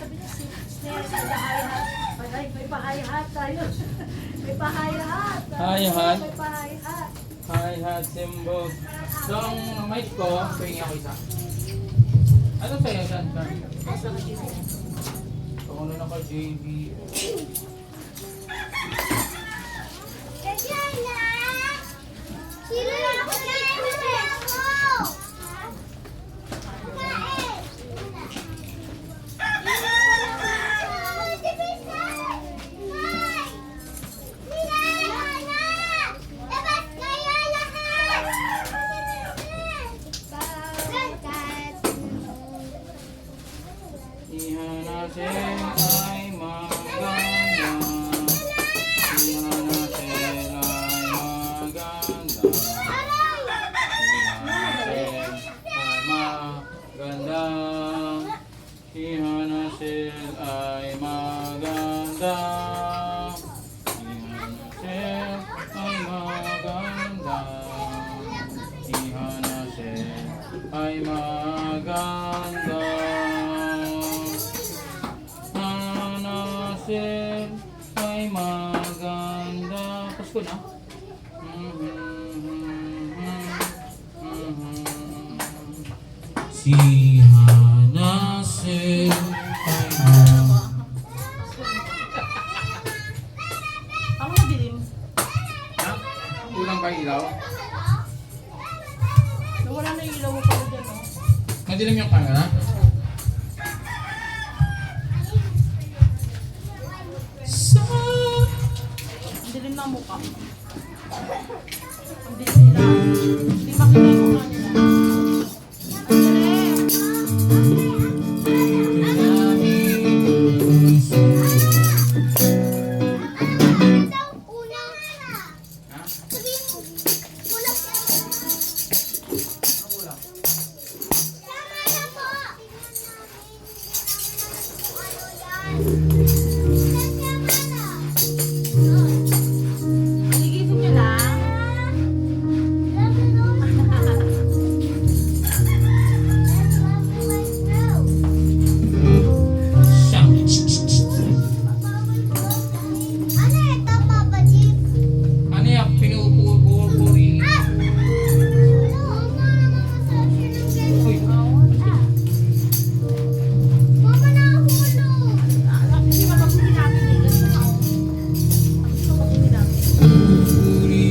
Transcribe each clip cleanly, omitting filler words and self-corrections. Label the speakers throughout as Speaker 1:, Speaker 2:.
Speaker 1: sabi niya, may pahay-hat tayo. May pahay-hat.
Speaker 2: Hi-hat.
Speaker 1: May pahay-hat.
Speaker 2: Hi-hat symbol. So, ang mic ko, pahingi ako isa. Ano sa'yo? Saan? Kung ano na ka, JB.
Speaker 3: Sino na ako kain ako?
Speaker 2: Ihanasin ay maganda. Ihanasin ay maganda. Ihanasin ay maganda. Ihanasin ay maganda. Ihanasin ay maganda. Ihanasin ay maganda. Pasko na. Si Hanasin ay
Speaker 1: Ako madilim.
Speaker 2: Ha? Kulang ba ilaw?
Speaker 1: Nawala na yung ilaw mo pala dyan, no?
Speaker 2: Madilim yung camera? Sa
Speaker 1: Ang dilim na mukha. Ang dilim nila. Hindi makita yung mukha nila. Ligisip nyo lang.
Speaker 2: ano yan? Pinupuri. Uy,
Speaker 1: Hindi ba pag-pili natin eh? Ganun na ako. Ang gusto ko pili natin.
Speaker 2: puri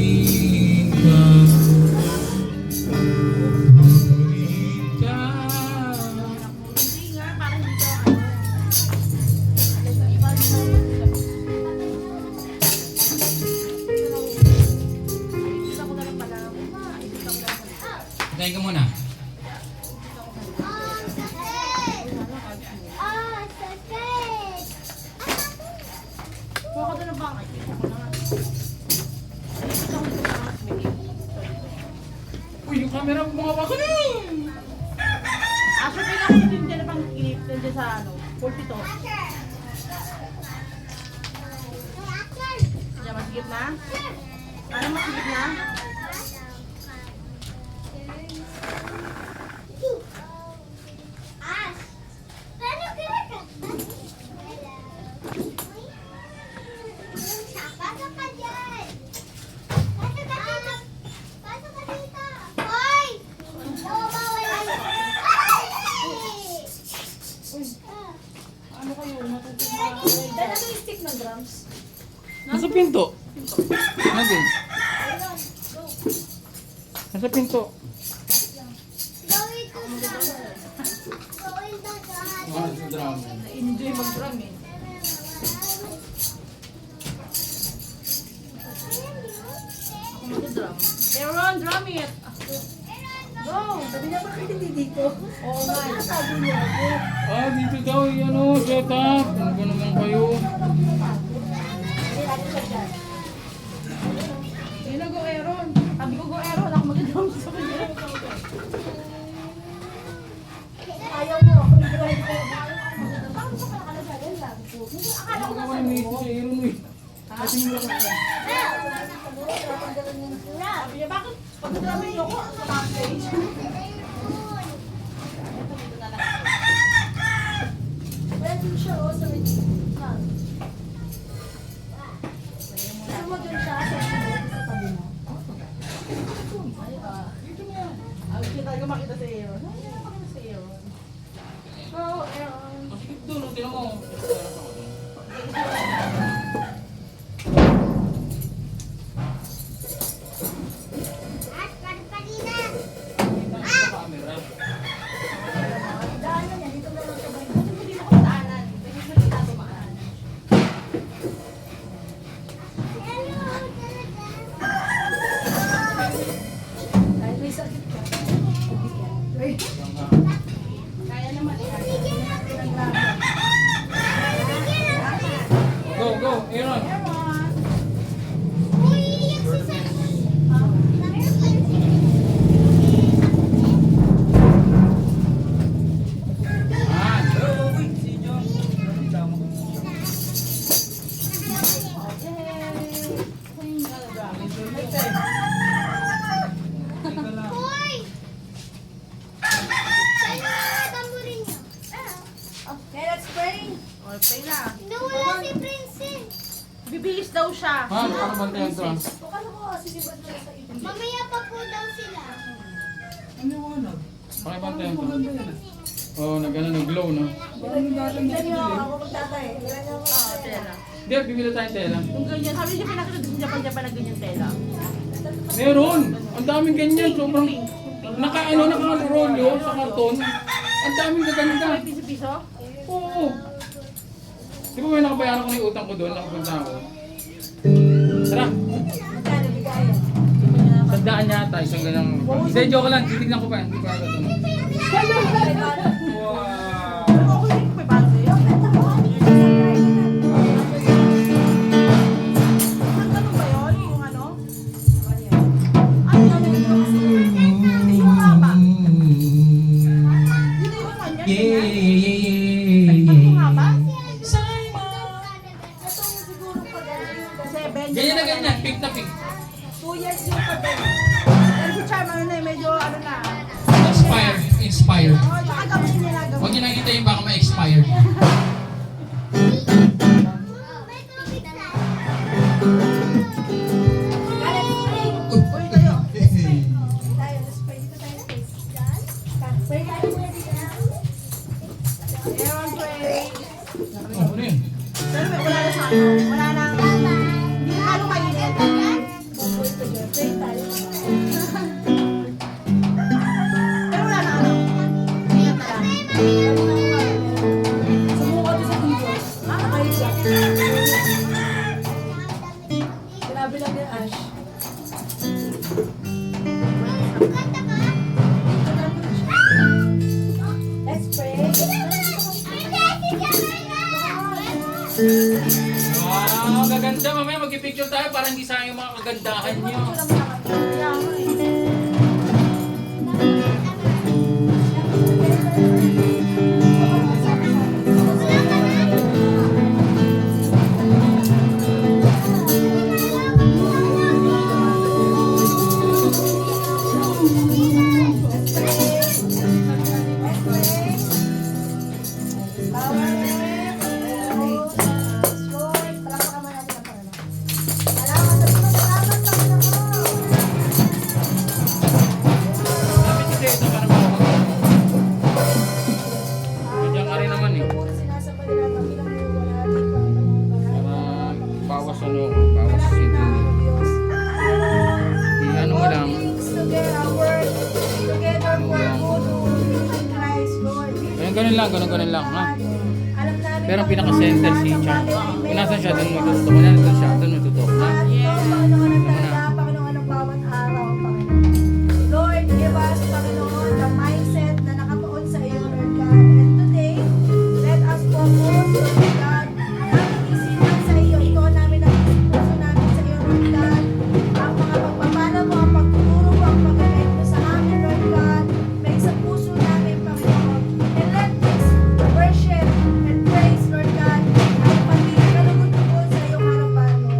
Speaker 2: ka. Puri ka.
Speaker 1: Hindi nga, parang dito ano. Iba rin ako. Ayusin ko na lang pala. Ayusin ko na lang pala.
Speaker 2: Tayo ka muna. Kuha
Speaker 1: ko doon ng bangay. Kuha ko na nga. Ayusin ko na lang. May game.
Speaker 2: Uy, yung camera mo mga baka na!
Speaker 1: Actually, kailangan din dyan na pang clip dyan sa ano, pulpito. Diyan, masigit na? Ano masigit na? Ano kayo? Matutuwa. Dahil ano yung stick ng drums?
Speaker 2: Nasa pinto. Nandun. Nasa pinto. Mahal sa drum.
Speaker 1: Na-enjoy mag-drum eh. Ako mag-drum. Aaron, drum it! Go!
Speaker 3: Sabi niya, bakit hindi dito?
Speaker 1: Oo nga.
Speaker 3: Ano sabi niya?
Speaker 2: Ah, dito daw yan o, set up. Ano ba naman kayo?
Speaker 1: Sino go, Aaron? Sabi ko go, Aaron. Ako mag-drum sa kanya.
Speaker 3: Ayaw mo, ako nag-drive ko. Bakit sa kalagayan lang? Akala ko
Speaker 2: Ako naman may ito sa Aaron eh. Kasi mo lang ako.
Speaker 1: Sabi niya, bakit? Pag-drumming ako sa backstage.
Speaker 3: Pwede siya.
Speaker 1: Tayla.
Speaker 3: Nawala si Princess.
Speaker 1: Bibihis daw siya.
Speaker 2: Ma'am, para bantayan to.
Speaker 3: Akala ko kasi di ba na sa iyo?
Speaker 4: Mamaya pa po daw sila.
Speaker 2: Pakibantayan to. Oh, nag-glow, no?
Speaker 3: Tignan niyo ako magtatay. Tignan niyo ako.
Speaker 1: Oo, tela.
Speaker 2: Hindi, bibili tayong tela.
Speaker 1: Yung ganyan, sabi niya pinakita doon sa Japan na ganyan tela.
Speaker 2: Meron! Ang daming ganyan. Sobrang naka-rolyo sa karton. Ang daming gaganda.
Speaker 1: May piso-piso?
Speaker 2: Oo. Di ba may nakabayaran ko na yung utang ko doon? Nakapunta ako. Tara!
Speaker 3: Magkano bigay?
Speaker 2: Sandaan yata, isang ganang... Hindi, joke lang. Titignan ko pa. Hindi ko alam ito. Wow!
Speaker 1: Pero ako yung may bago eh. Nagtanong ba yun? Yung ano? Ano yun? Hindi yung haba. Hindi yung kanya. Yung haba?
Speaker 3: Itong siguro pag
Speaker 1: 7.
Speaker 2: Ganyan na ganyan. Pink na pink.
Speaker 3: 2 years yung pag
Speaker 1: Pero si Charm, ano na eh, medyo ano na.
Speaker 5: Inspired.
Speaker 1: Oh, baka gawin nila gawin.
Speaker 5: Huwag niyo nakikita yung baka ma-expired.
Speaker 1: Uy, tayo.
Speaker 3: tayo, spray dito tayo space. Spray tayo muna dito.
Speaker 1: Meron spray.
Speaker 2: Ano yun?
Speaker 1: Pero wala na sa ano. Wala nang... Hindi na halo mainit.
Speaker 3: Spray tayo.
Speaker 1: Pero wala na ano. Ingat na lang.
Speaker 3: Sumukat sa video.
Speaker 1: Ah,
Speaker 3: Grabe lang yung Ash. Let's pray.
Speaker 2: Wow, gaganda. Mamaya mag-picture tayo para hindi sayang yung mga kagandahan niyo.
Speaker 1: kaya nga eh.
Speaker 2: Sabi si Teta para makakagawa. Medyo ka rin naman eh. Para bawas ano, bawas hindi. Ano mo lang. Ganun lang, ganun lang, ha? Pero ang pinaka-center si Char. Kung nasan siya, doon magtutok na. Doon siya, doon magtutok na.
Speaker 3: Panginoon, ang bawat araw, Panginoon. Lord, give us, Panginoon, the mindset na nakatuon sa iyo, Lord God. And today, let us focus, Lord God, aming isipan sa iyo. Ito namin ang puso namin sa iyo, Lord God. Ang mga pagpapala mo, ang pagtuturo mo, ang pag-guide mo sa amin, Lord God. May sa puso namin, Panginoon. And let this worship and praise, Lord God, ay pagiging kalugod-lugod sa iyong harapan, Lord.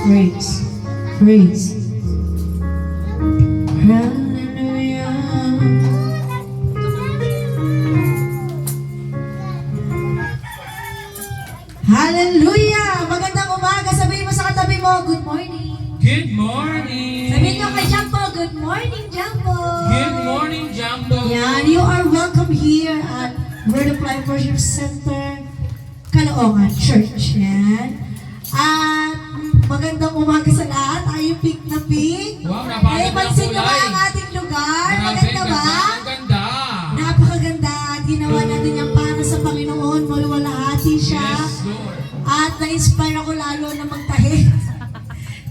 Speaker 3: praise, praise. Hallelujah. Hallelujah! Magandang umaga. Sabihin mo sa katabi mo, good morning.
Speaker 5: Good morning.
Speaker 3: Sabihin nyo kay Jumbo, good morning, Jumbo.
Speaker 5: Good morning, Jumbo.
Speaker 3: Yan, you are welcome here at Word of Life Worship Center, Caloocan Church. Yan. At magandang umaga sa lahat. Are you pink na pink?
Speaker 5: Wow, napakaganda
Speaker 3: Eh, pansin nyo ba
Speaker 5: kulay.
Speaker 3: ang ating lugar?
Speaker 5: Grabe,
Speaker 3: Maganda ba?
Speaker 5: Ang ganda.
Speaker 3: Napakaganda. At ginawa natin yan para sa Panginoon. Maluwalhati siya.
Speaker 5: Yes, Lord.
Speaker 3: At na-inspire ako lalo na magtahi.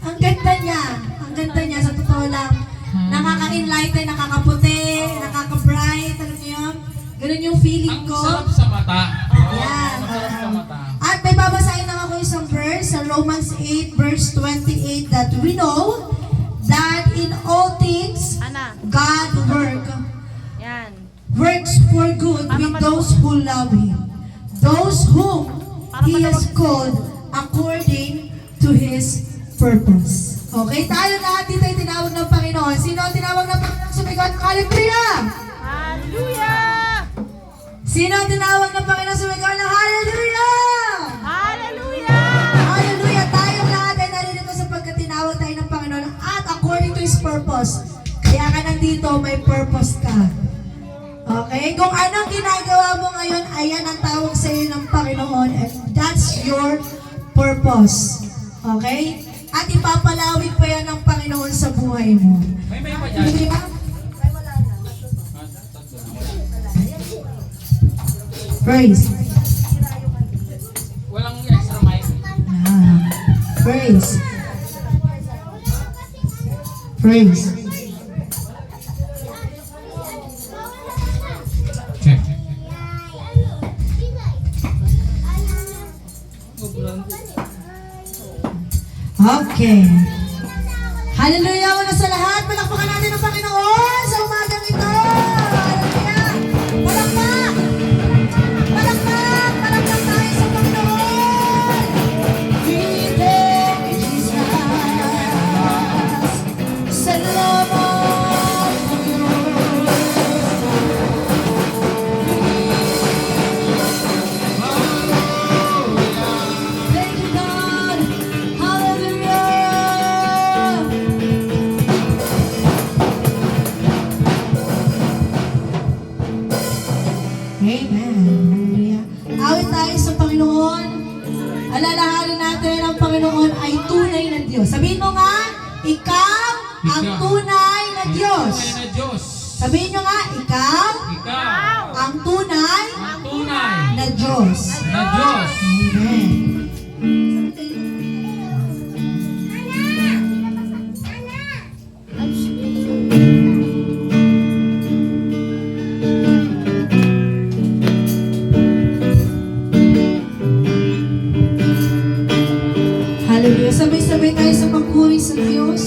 Speaker 3: Ang ganda niya. Ang ganda niya. Sa totoo lang. Nakaka-enlighten, nakakaputi, nakaka-bright. Alam niyo yun? Ganun yung feeling
Speaker 5: Ang
Speaker 3: ko.
Speaker 5: sarap sa mata.
Speaker 3: Yan.
Speaker 5: Ang sarap sa mata.
Speaker 3: At may babasahin lang ako isang verse sa Romans 8 verse 28 that we know that in all things
Speaker 1: Ana,
Speaker 3: God
Speaker 1: yan.
Speaker 3: works for good with those who love Him, those whom He has called according to His purpose. Okay, tayo lahat dito ay tinawag ng Panginoon. Sino ang tinawag ng Panginoon? Sumigaw ng hallelujah!
Speaker 1: Hallelujah!
Speaker 3: Sino ang tinawag ng Panginoon? Sumigaw ng hallelujah!
Speaker 1: Hallelujah!
Speaker 3: Hallelujah! Tayong lahat ay naririto sapagkat tinawag tayo ng Panginoon at according to His purpose. Kaya ka nandito, may purpose ka. Okay? Kung anong ginagawa mo ngayon, ayan ang tawag sa iyo ng Panginoon and that's your purpose. Okay? At ipapalawig pa yan ng Panginoon sa buhay mo.
Speaker 5: May pa dyan.
Speaker 3: Hindi ba? Praise.
Speaker 5: Walang extra mic.
Speaker 3: Ah, praise. Praise.
Speaker 5: Check.
Speaker 3: Okay. Hallelujah! Una sa lahat, palakpakan natin ang Panginoon sa umagang ito. Hallelujah! Palakpak! Palakpak! Palakpak tayo sa Panginoon! We thank you, Jesus. Salamat po Thank you, God. Hallelujah. Amen. Hallelujah. Awit tayo sa Panginoon. Alalahanin natin ang Panginoon ay tunay na Diyos. Sabihin mo nga, ikaw ang
Speaker 5: Ikaw.
Speaker 3: tunay na Diyos.
Speaker 5: Tunay na Diyos.
Speaker 3: Sabihin nyo nga, ikaw
Speaker 5: Ikaw.
Speaker 3: ang tunay
Speaker 5: Ang tunay
Speaker 3: na Diyos.
Speaker 5: na Diyos.
Speaker 3: Amen. Hallelujah. Sabay-sabay tayo sa pagpuri sa Diyos.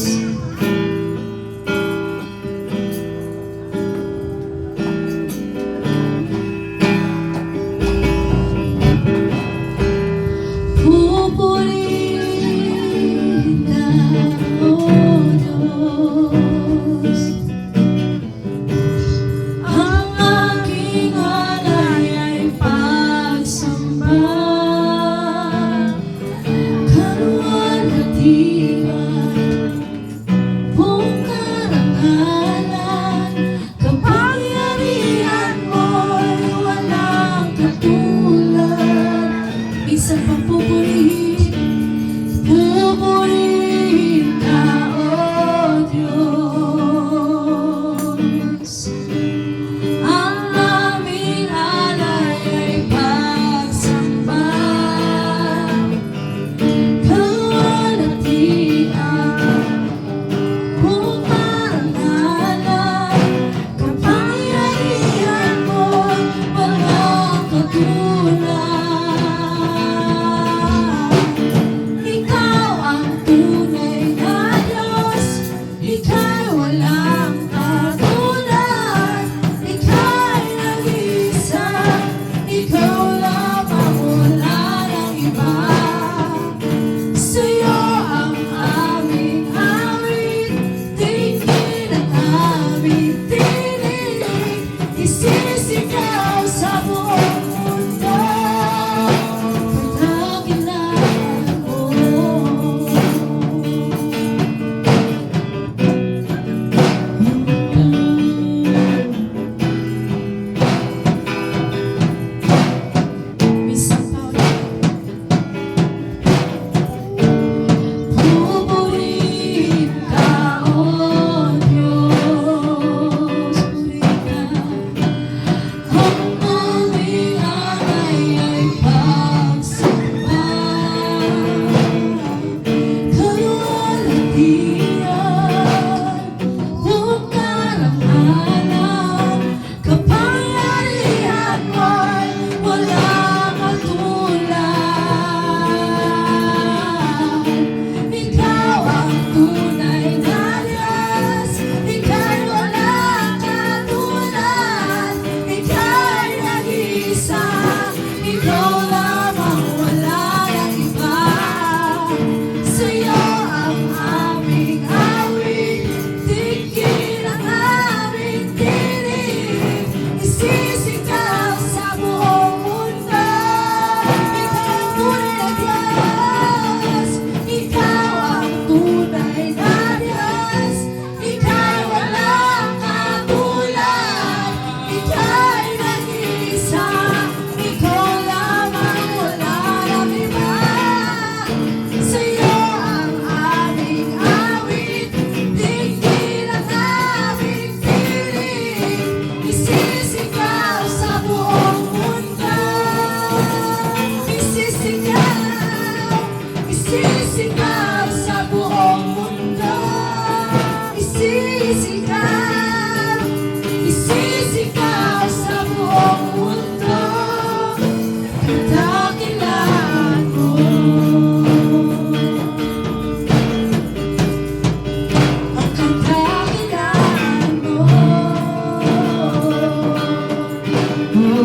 Speaker 3: Ang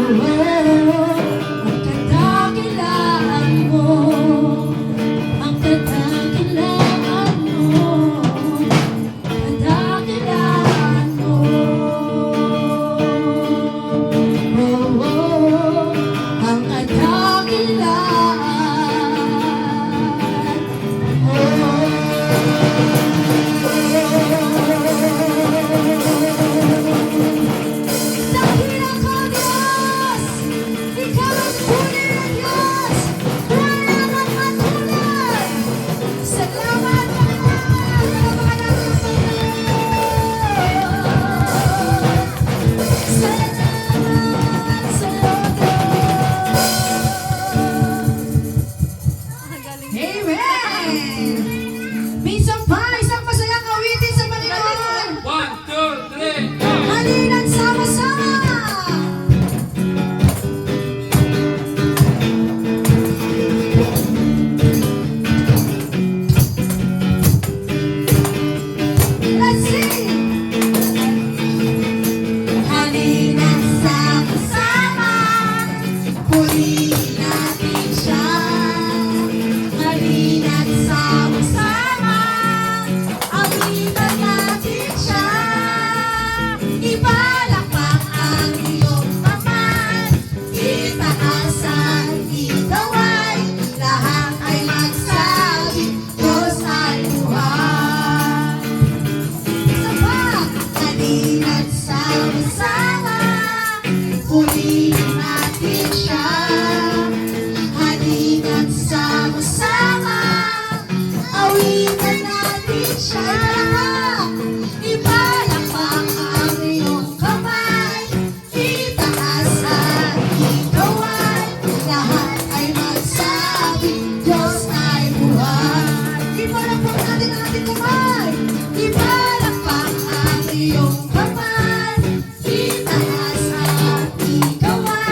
Speaker 3: kadakilaan mo, ang kadakilaan mo, kadakilaan mo. Ang dakila ko, Diyos! Ikaw ang tunay na Diyos! Wala kang matulad! Salamat, Panginoon! Salamat natin, Panginoon! Salamat sa Amen! Minsan pa, isang masayang awitin sa Panginoon!
Speaker 5: 1, 2, 3, go!
Speaker 3: Halinan sama-sama! Let's sing! Halinan sama-sama, purihin natin siya. Halinan sama-sama, awitan natin siya. Ipalakpak ang iyong kamay, itaas ang ikaw ay, lahat ay magsabi, Diyos ay buhay. Sabak, halinan sama-sama, purihin natin siya. Halinan sama-sama, awitan natin siya. Ipalakpak ang iyong kamay, itaas ang ikaw ay, lahat ay magsabi, Diyos ay buhay. Ipalakpak natin ang ating kamay, ipalakpak ang iyong kamay, itaas ang ikaw ay,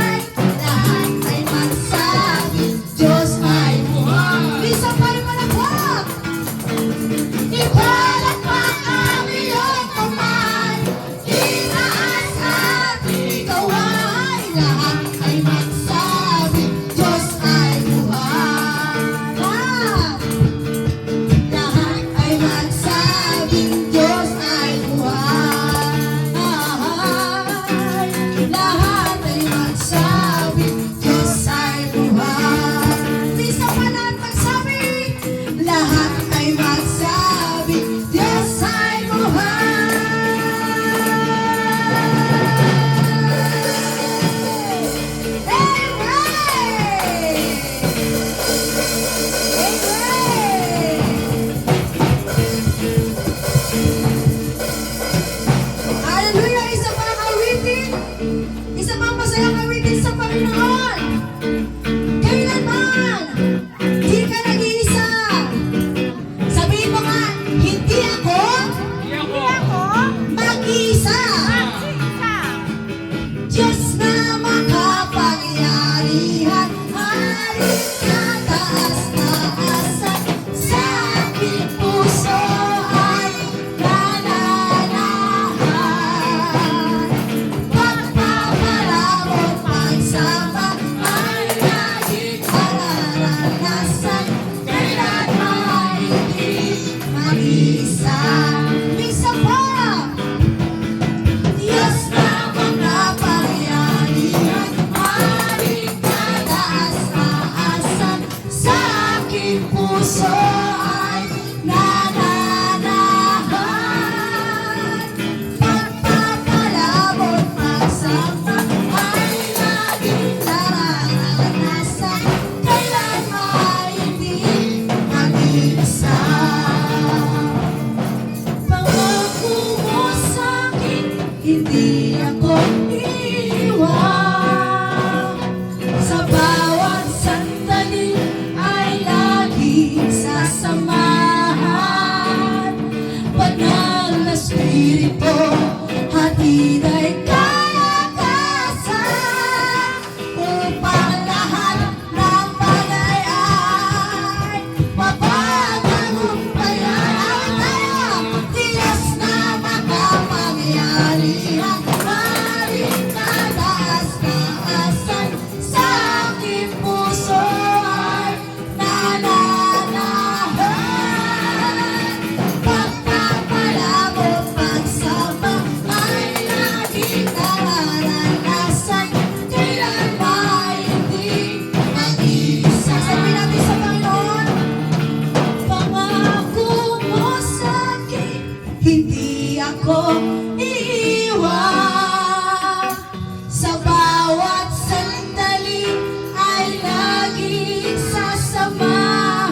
Speaker 3: bawat sandali ay laging sasamahan.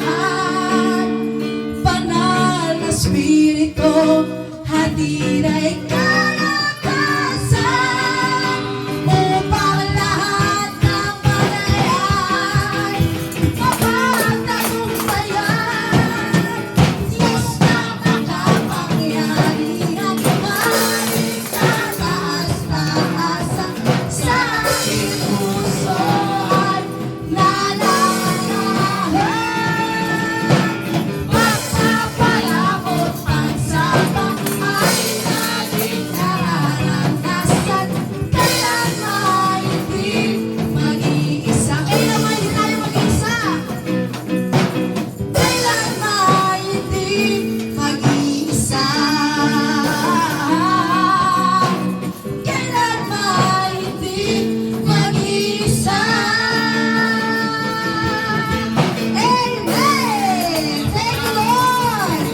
Speaker 3: Banal na Espiritu, hatid ay kalakasan upang lahat ng malay mapagtagumpayan. Diyos na makapangyarihan, maring kataas-taasan sa aking puso ay nananahan. Magpapalamot ang sama ay laging nararanasan. Kailanman hindi mag-iisa. Kailanman hindi tayo mag-iisa. Kailanman hindi mag-iisa. Kailanman hindi mag-iisa. Amen! Thank you, Lord!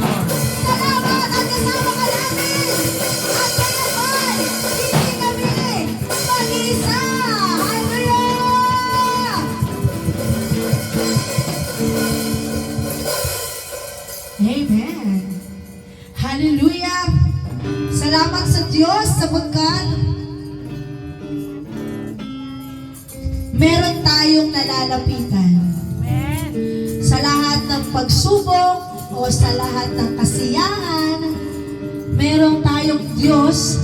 Speaker 3: Salamat at kasama ka namin! At kailanman hindi kami mag-iisa! Hallelujah! Amen! Hallelujah! Salamat sa Diyos sapagkat meron tayong nalalapitan. Sa lahat ng pagsubok o sa lahat ng kasiyahan, meron tayong Diyos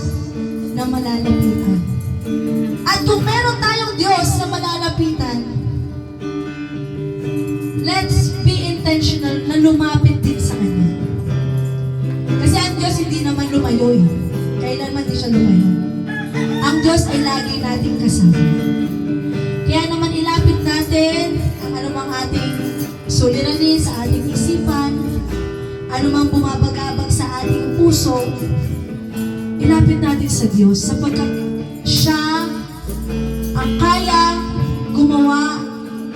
Speaker 3: na malalapitan. At kung meron tayong Diyos na malalapitan, let's be intentional na lumapit din sa Kanya. Kasi ang Diyos hindi naman lumayo eh. Kailanman di siya lumayo. Ang Diyos ay lagi nating kasama. Kaya naman ilapit natin ang anumang ating suliranin sa ating isipan, anumang bumabagabag sa ating puso, ilapit natin sa Diyos sapagkat siya ang kaya gumawa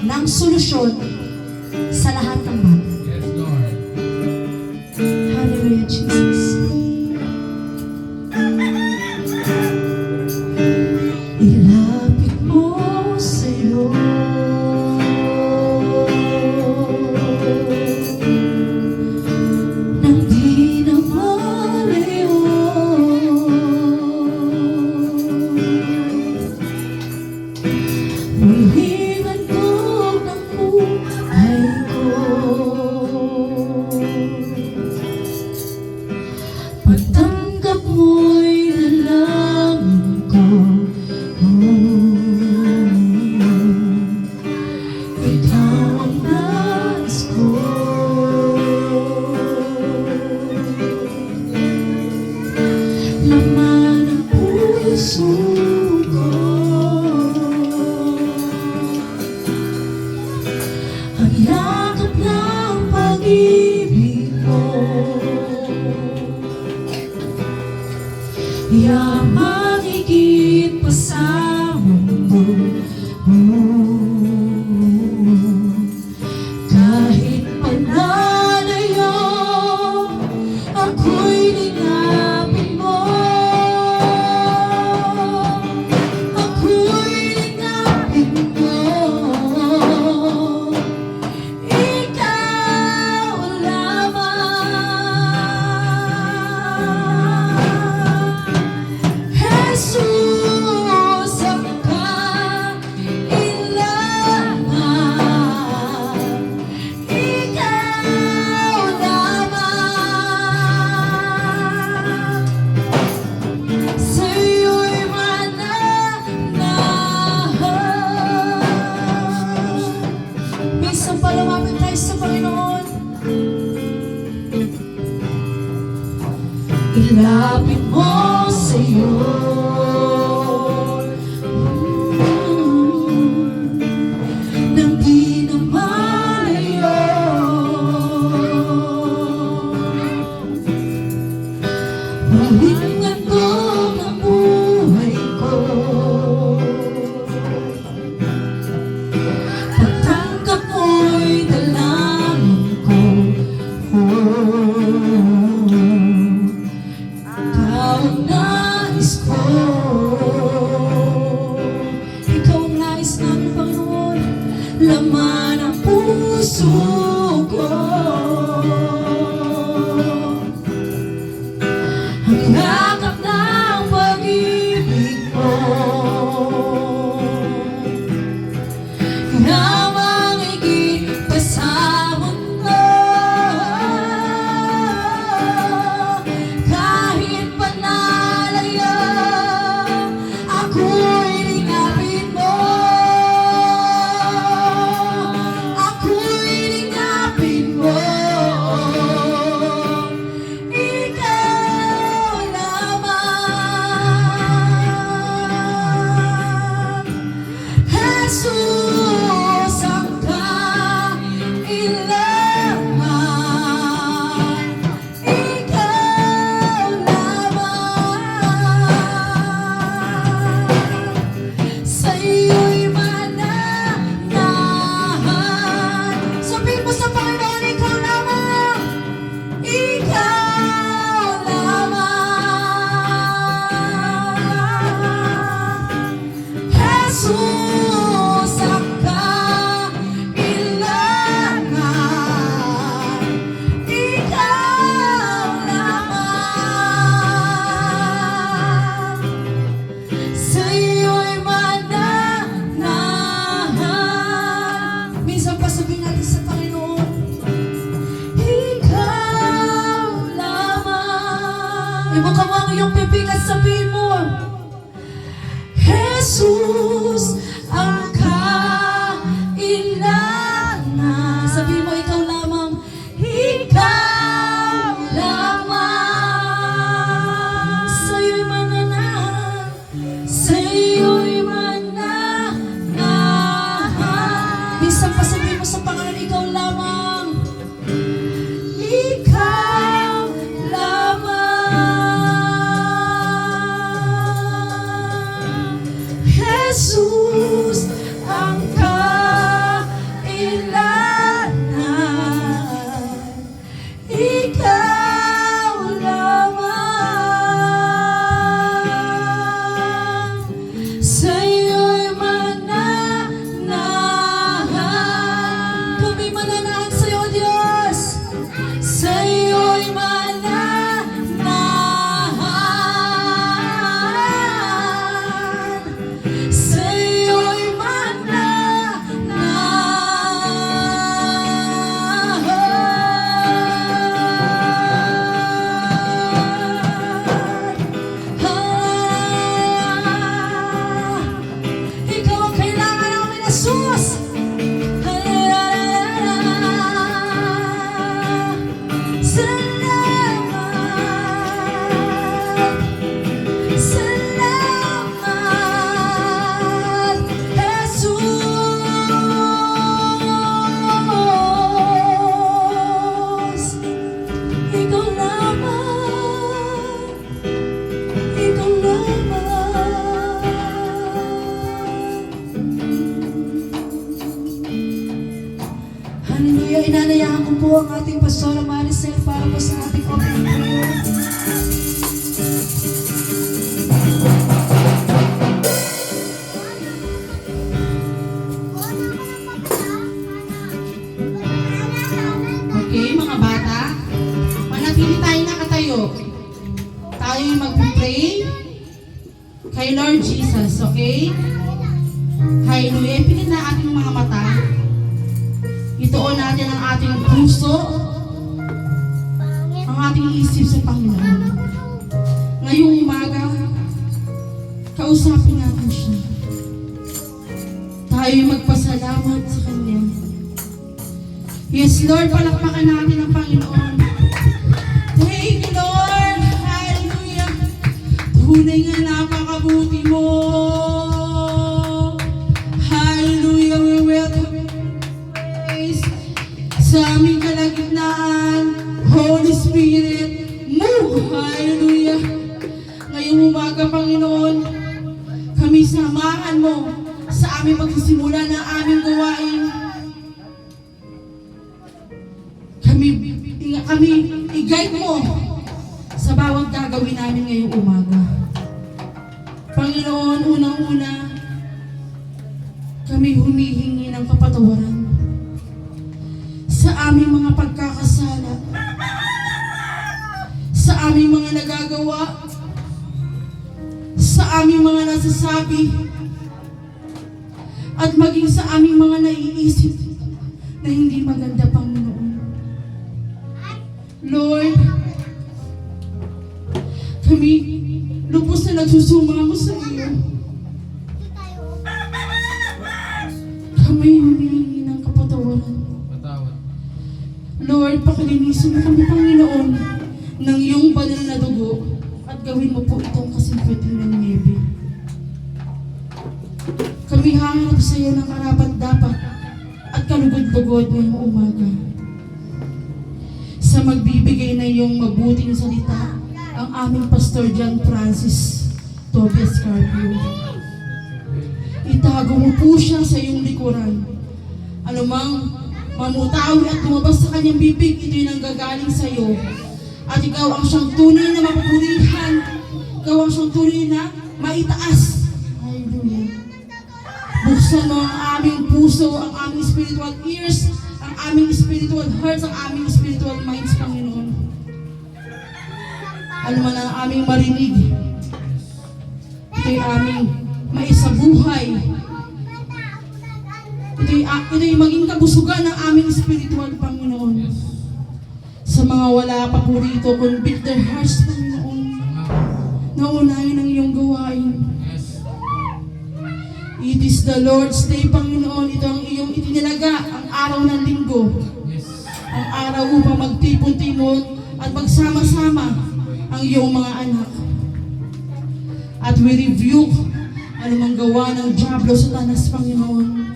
Speaker 3: ng solusyon sa lahat ng bagay.
Speaker 5: Yes, Lord.
Speaker 3: Hallelujah, Jesus. Ilapit mo sa'yo nang di na malayo. Muling handog ng buhay ko. Pagtanggap mo'y dalangin ko. Ikaw ang nais ko. Laman ang puso ko. Ang yakap ng pag-ibig mo. Yaman higit pa sa mundo mo. Kahit panalayo, ako'y linapin mo. Ako'y linapin mo. Ikaw lamang. Jesus ang kailangan. Ikaw lamang. Sa'yo'y mananahan. Minsan pa lumapit tayo sa Panginoon. Ilapit mo sa'yo. Nang di na malayo. Muling handog ang buhay ko. Pagtanggap mo'y dalangin ko. Ikaw ang Jesus ang kailangan, ikaw lamang, sa'yo'y mananahan. Sabihin mo sa Panginoon, ikaw lamang, ikaw lamang. Jesus ang kailangan, ikaw lamang, sa'yo'y mananahan. Minsan pa sabihin natin sa Panginoon, ikaw lamang. Ibuka mo ang iyong bibig at sabihin mo, Jesus ang kailangan. Sabihin mo, ikaw lamang, ikaw lamang, sa'yo'y mananahan, sa'yo'y mananahan. Minsan pa sabihin mo sa Panginoon, ikaw lamang, ikaw lamang. Jesus ang kailangan, ikaw lamang, sa'yo'y mananahan. Kami mananahan sa'yo, Diyos. Sa'yo'y mananahan, sa'yo'y mananahan. Ikaw ang kailangan namin, Jesus. Salamat, salamat, Jesus. Ikaw lamang, ikaw lamang. Hallelujah. Inanayahan ko po ang ating Pastora Maricel para po sa ating opening prayer.
Speaker 4: Okay, mga bata, manatili tayo nakatayo. Tayo mag-pray kay Lord Jesus, okay? Hallelujah. Ipinit na ating mga mata. Ituon natin ang ating puso, ang ating isip sa Panginoon. Ngayong umaga, kausapin natin siya. Tayo magpasalamat sa Kanya. Yes, Lord, palakpakan natin ang Panginoon. Thank you, Lord. Hallelujah. Tunay nga napakabuti mo. Hallelujah. We welcome you. Praise sa aming kalagitnaan. Holy Spirit, move. Hallelujah. Ngayong umaga, Panginoon, kami samahan mo sa aming magsisimula ng aming gawain. Kami i-guide mo sa bawat gagawin namin ngayong umaga. Panginoon, unang-una, kami humihingi ng kapatawaran sa aming mga pagkakasala, sa aming mga nagagawa, sa aming mga nasasabi, at maging sa aming mga naiisip na hindi maganda, Panginoon. Lord, kami lubos na nagsusumamo sa iyo. Kami humihingi ng kapatawaran.
Speaker 2: Patawad.
Speaker 4: Lord, pakilinisin mo kami, Panginoon, ng iyong banal na dugo at gawin mo po itong kasimputin ng niebe. Kami hahanap sa iyo, sa'yo ng karapat-dapat at kalugod-lugod ngayong umaga. Sa magbibigay na iyong mabuting salita, ang aming Pastor John Francis Tobias Carpio. Itago mo po siya sa iyong likuran. Anumang mamutawi at lumabas sa kanyang bibig, ito'y nanggagaling sa iyo. At ikaw ang siyang tunay na mapupurihan. Ikaw ang siyang tunay na maitaas. Hallelujah. Buksan mo ang aming puso, ang aming spiritual ears, ang aming spiritual hearts, ang aming spiritual minds, Panginoon. Ano man ang aming marinig, ito'y aming maisabuhay. Ito'y maging kabusugan ng aming spiritual, Panginoon. Sa mga wala pa po rito, convict their hearts, Panginoon. Naunahin ang iyong gawain. It is the Lord's Day, Panginoon. Ito ang iyong itinilaga, ang araw ng linggo. Ang araw upang magtipon-timon at magsama-sama ang iyong mga anak. At we rebuke anumang gawa ng Diablo sa tanas, Panginoon.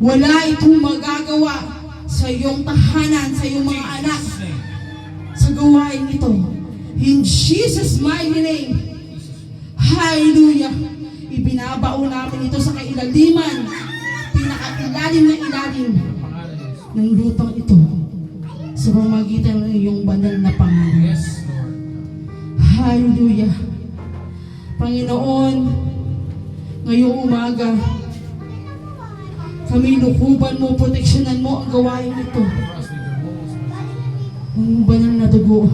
Speaker 4: Wala itong magagawa sa iyong tahanan, sa iyong mga anak, sa gawain ito. In Jesus' mighty name, hallelujah. Ibinabao namin ito sa kailaliman, pinakailalim na ilalim ng lupang ito sa pamamagitan ng iyong banal na pangalan. Hallelujah. Panginoon, ngayong umaga, kami lukuban mo, proteksyonan mo ang gawain ito. Ang banal na dugo.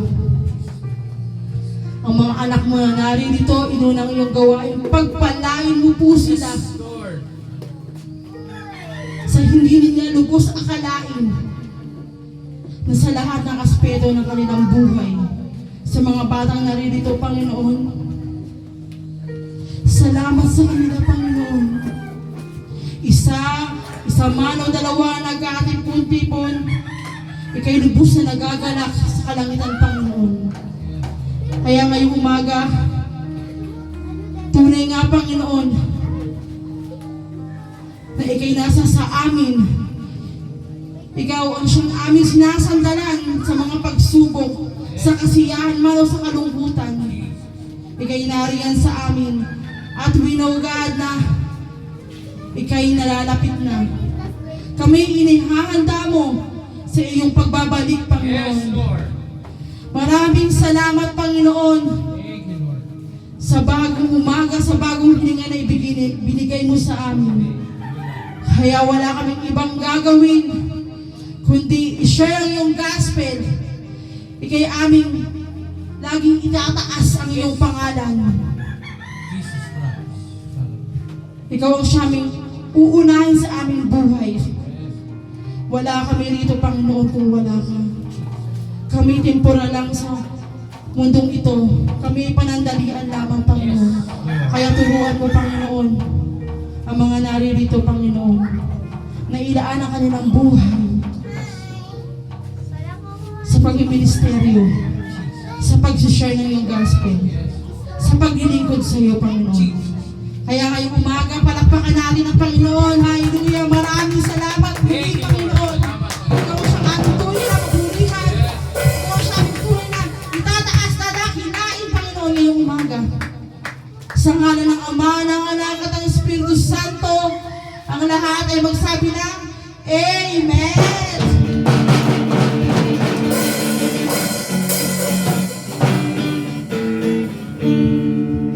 Speaker 4: Ang mga anak mo na naririto, inunang iyong gawain. Pagpalain mo po sila sa hindi nila lubos akalain na sa lahat ng aspeto ng kanilang buhay. Sa mga batang naririto, Panginoon, salamat sa kanila, Panginoon. Isa man o dalawa nagkatipon-tipon, ikay lubos na nagagalak sa kalangitan, Panginoon. Kaya ngayong umaga, tunay nga, Panginoon, na ikay nasa sa amin. Ikaw ang siyang aming sinasandalan sa mga pagsubok, sa kasiyahan man o sa kalungkutan. Ikay nariyan sa amin. At we know, God, na ikay nalalapit na. Kami inihahanda mo sa iyong pagbabalik, Panginoon. Maraming salamat, Panginoon, sa bagong umaga, sa bagong hininga na binigay mo sa amin. Kaya wala kaming ibang gagawin, kundi i-share ang iyong gospel. Ikay aming laging itataas ang iyong pangalan. Ikaw ang siyaming uunahin sa aming buhay. Wala kami rito, Panginoon, kung wala ka. Kami temporal lang sa mundong ito. Kami panandalian lamang, Panginoon. Kaya turuan mo, Panginoon, ang mga naririto, Panginoon, na ilaan ang kanilang buhay sa pag-ministeryo, sa pag-share ng iyong gospel, sa paglilingkod sa iyo, Panginoon. Kaya ngayong umaga, palakpakan natin ang Panginoon. Hallelujah. Maraming salamat, Panginoon. Ikaw sa ating tunay na pagbulihan. Ikaw sa ating tunay na itataas na dakilain, Panginoon, ngayong umaga. Sa ngalan ng Ama, ng Anak at ng Espiritu Santo, ang lahat ay magsabi ng Amen.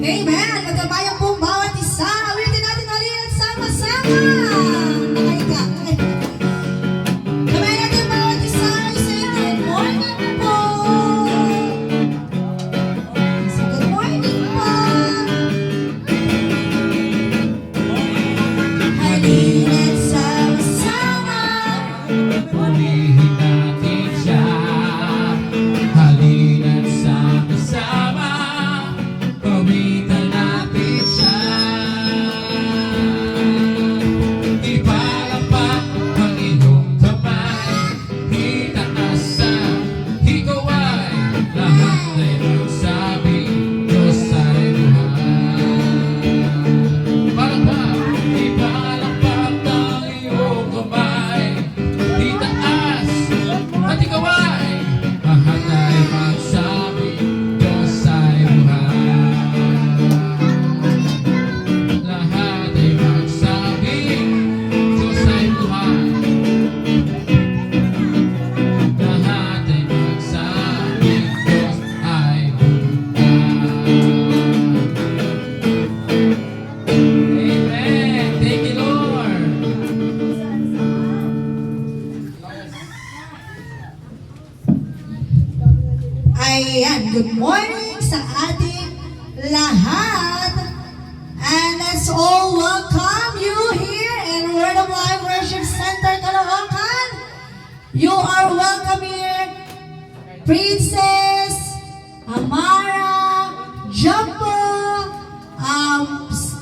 Speaker 3: Amen! Magkabayang pong bawat isa. Awitin natin ulit at sama-sama. Nakahiga. Kamay natin bawat isa. Say good morning po. Say good morning po. Halina't sama-sama. morning sa ating lahat. And let's all welcome you here in Word of Life Worship Center, Caloocan. You are welcome here, Princess, Amara, Jumbo,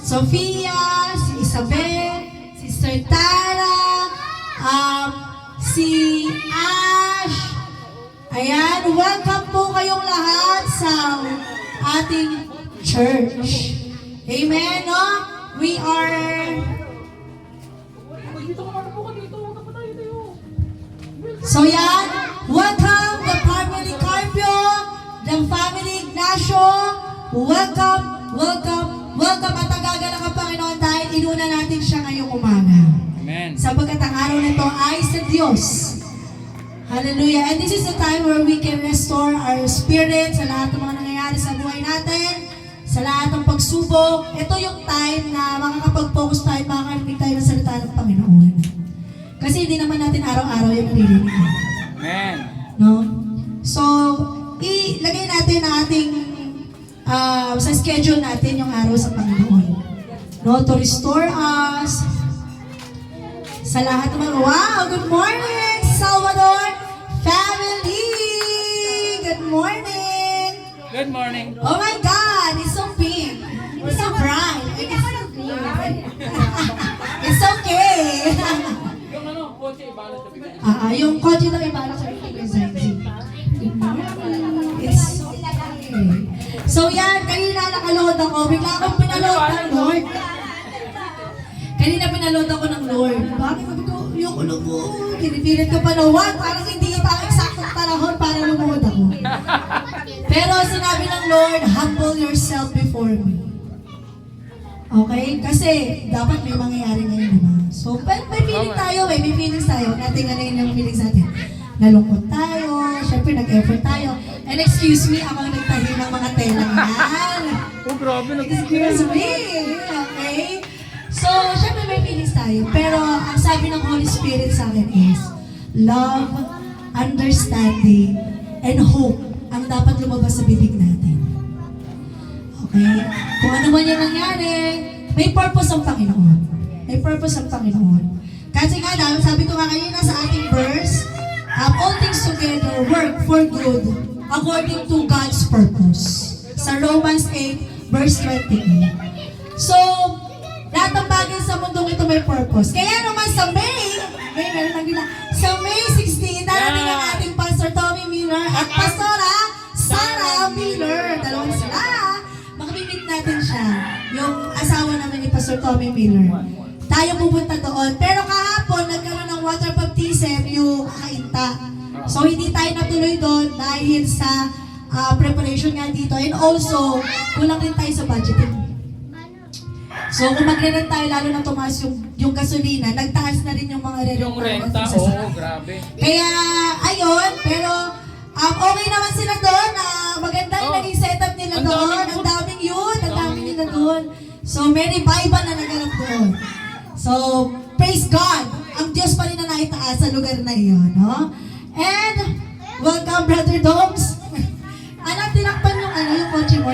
Speaker 3: Sofia, si Isabel, Sister Tara, si Ash. Ayan, welcome po kayong lahat sa ating church. Amen, no? We are... So yan, welcome the family Carpio, the family Ignacio. Welcome, welcome, welcome at tagagalang ang Panginoon dahil inuna natin siya ngayong umaga.
Speaker 2: Amen.
Speaker 3: Sapagkat ang araw nito ay sa Diyos. Hallelujah. And this is the time where we can restore our spirit sa lahat ng mga nangyayari sa buhay natin, sa lahat ng pagsubok. Ito yung time na makakapag-focus tayo, makakarinig tayo ng salita ng Panginoon. Kasi hindi naman natin araw-araw yung naririnig.
Speaker 2: Amen.
Speaker 3: No? So, ilagay natin ang ating sa schedule natin yung araw sa Panginoon. No? To restore us sa lahat ng mga, wow! Good morning, Salvador family! Good morning!
Speaker 2: Good morning.
Speaker 3: Oh my God! It's so pink! It's so bright! It's okay!
Speaker 2: Yung ano, kotse ibalot sa bigay.
Speaker 3: Yung kotse na ibalak sa bibig sa Good morning! It's so okay! So yan, kanina nakaload ako. Bigla akong pinaload ng Lord. Kanina pinaload ako ng Lord. Bakit sabi ko, yung ulo mo, kinipilit ko pa na what? Parang hindi pa eksaktong panahon para lumuhod ako. Pero sinabi ng Lord, humble yourself before me. Okay? Kasi dapat may mangyayari ngayon naman. So, may feeling tayo, may feelings tayo. Natin ano yung feelings natin. Nalungkot tayo, syempre nag-effort tayo. And excuse me, ako ang nagtahi ng mga tela yan.
Speaker 2: Oh, grabe.
Speaker 3: Excuse me. Okay? So, syempre may feelings tayo. Pero ang sabi ng Holy Spirit sa akin is, love, understanding, and hope ang dapat lumabas sa bibig natin. Okay? Kung ano man yung nangyari, may purpose ang Panginoon. May purpose ang Panginoon. Kasi nga lang, sabi ko nga kanina sa ating verse, all things together work for good according to God's purpose. Sa Romans 8, verse 28. So, lahat ng bagay sa mundong ito may purpose. Kaya naman sa May 16, darating ang ating Pastor Tommy Miller at Pastora Sarah Miller. Dalawang sila. Makimimit natin siya. Yung asawa namin ni Pastor Tommy Miller. Tayo pupunta doon. Pero kahapon, nagkaroon ng water baptism yung Kainta. So, hindi tayo natuloy doon dahil sa preparation nga dito. And also, kulang din tayo sa budgeting. So, kung mag-rent tayo, lalo na tumaas yung gasolina, nagtaas na rin yung mga
Speaker 2: Yung renta, grabe.
Speaker 3: Kaya, ayun, pero okay naman sila doon. Maganda yung naging setup nila
Speaker 2: Ang
Speaker 3: doon.
Speaker 2: daming
Speaker 3: Ang daming yun. Ang daming nila doon. So, may revival na naganap doon. So, praise God. Ang Diyos pa rin na naitaas sa lugar na iyon. No? And, welcome, Brother Doms. Anak, tinakpan yung kotse mo.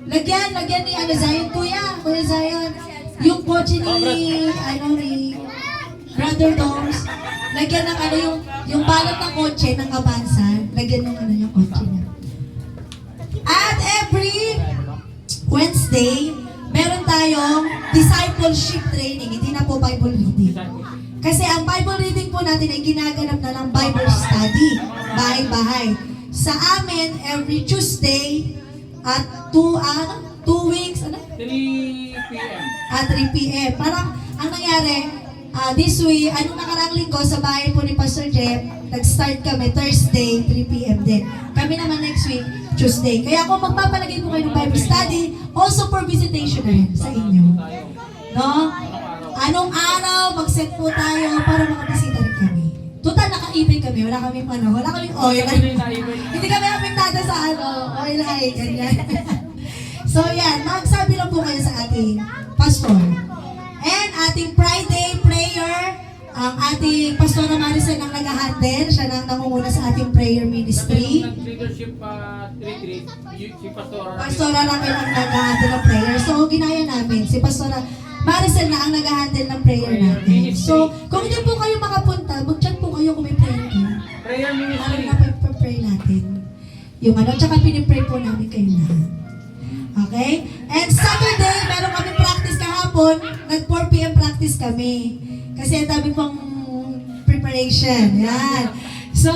Speaker 3: Lagyan ni Zion, Kuya Zion. Yung kotse ni Brother Doms. Lagyan ng yung balot ng kotse ng Avanza. Lagyan ng yung kotse niya. At every Wednesday, meron tayong discipleship training. Hindi na po Bible reading. Kasi ang Bible reading po natin ay ginaganap na ng Bible study. Bahay-bahay. Sa amin, every Tuesday, at 2 weeks,
Speaker 2: 3 p.m.
Speaker 3: At 3 p.m. Parang, ang nangyari, this week, anong nakarang linggo sa bahay po ni Pastor Jeff, nag-start kami Thursday, 3 p.m. din. Kami naman next week, Tuesday. Kaya kung magpapalagay po kayo ng Bible study, also for visitation na rin sa inyo. No? Anong araw, mag-set po tayo para makabisita rin kami. Total, naka-ipin kami. Wala kaming wala kaming oil. Hindi kami apektado sa oil ay, ganyan. So yan, magsabi lang po kayo sa ating pastor. And ating Friday prayer, Ang ating Pastora Maricel ang nag-handle, siya nang nangunguna sa ating prayer
Speaker 2: Kasi
Speaker 3: ministry.
Speaker 2: nung nag-leadership retreat, si Pastora.
Speaker 3: Pastora Raquel ang nag-handle ng prayer. So, ginaya namin. Si Pastora Maricel na ang nag-handle ng prayer natin. So, kung hindi po kayo makapunta, mag-chat po kayo kung may prayer kayo.
Speaker 2: Prayer
Speaker 3: Ano
Speaker 2: ministry.
Speaker 3: na pray natin. Yung ano, tsaka pinipray po namin kayo lahat. Okay? And Saturday, meron kami practice kahapon. Nag 4 p.m. practice kami. Kasi ang dami pang preparation. Yan. So,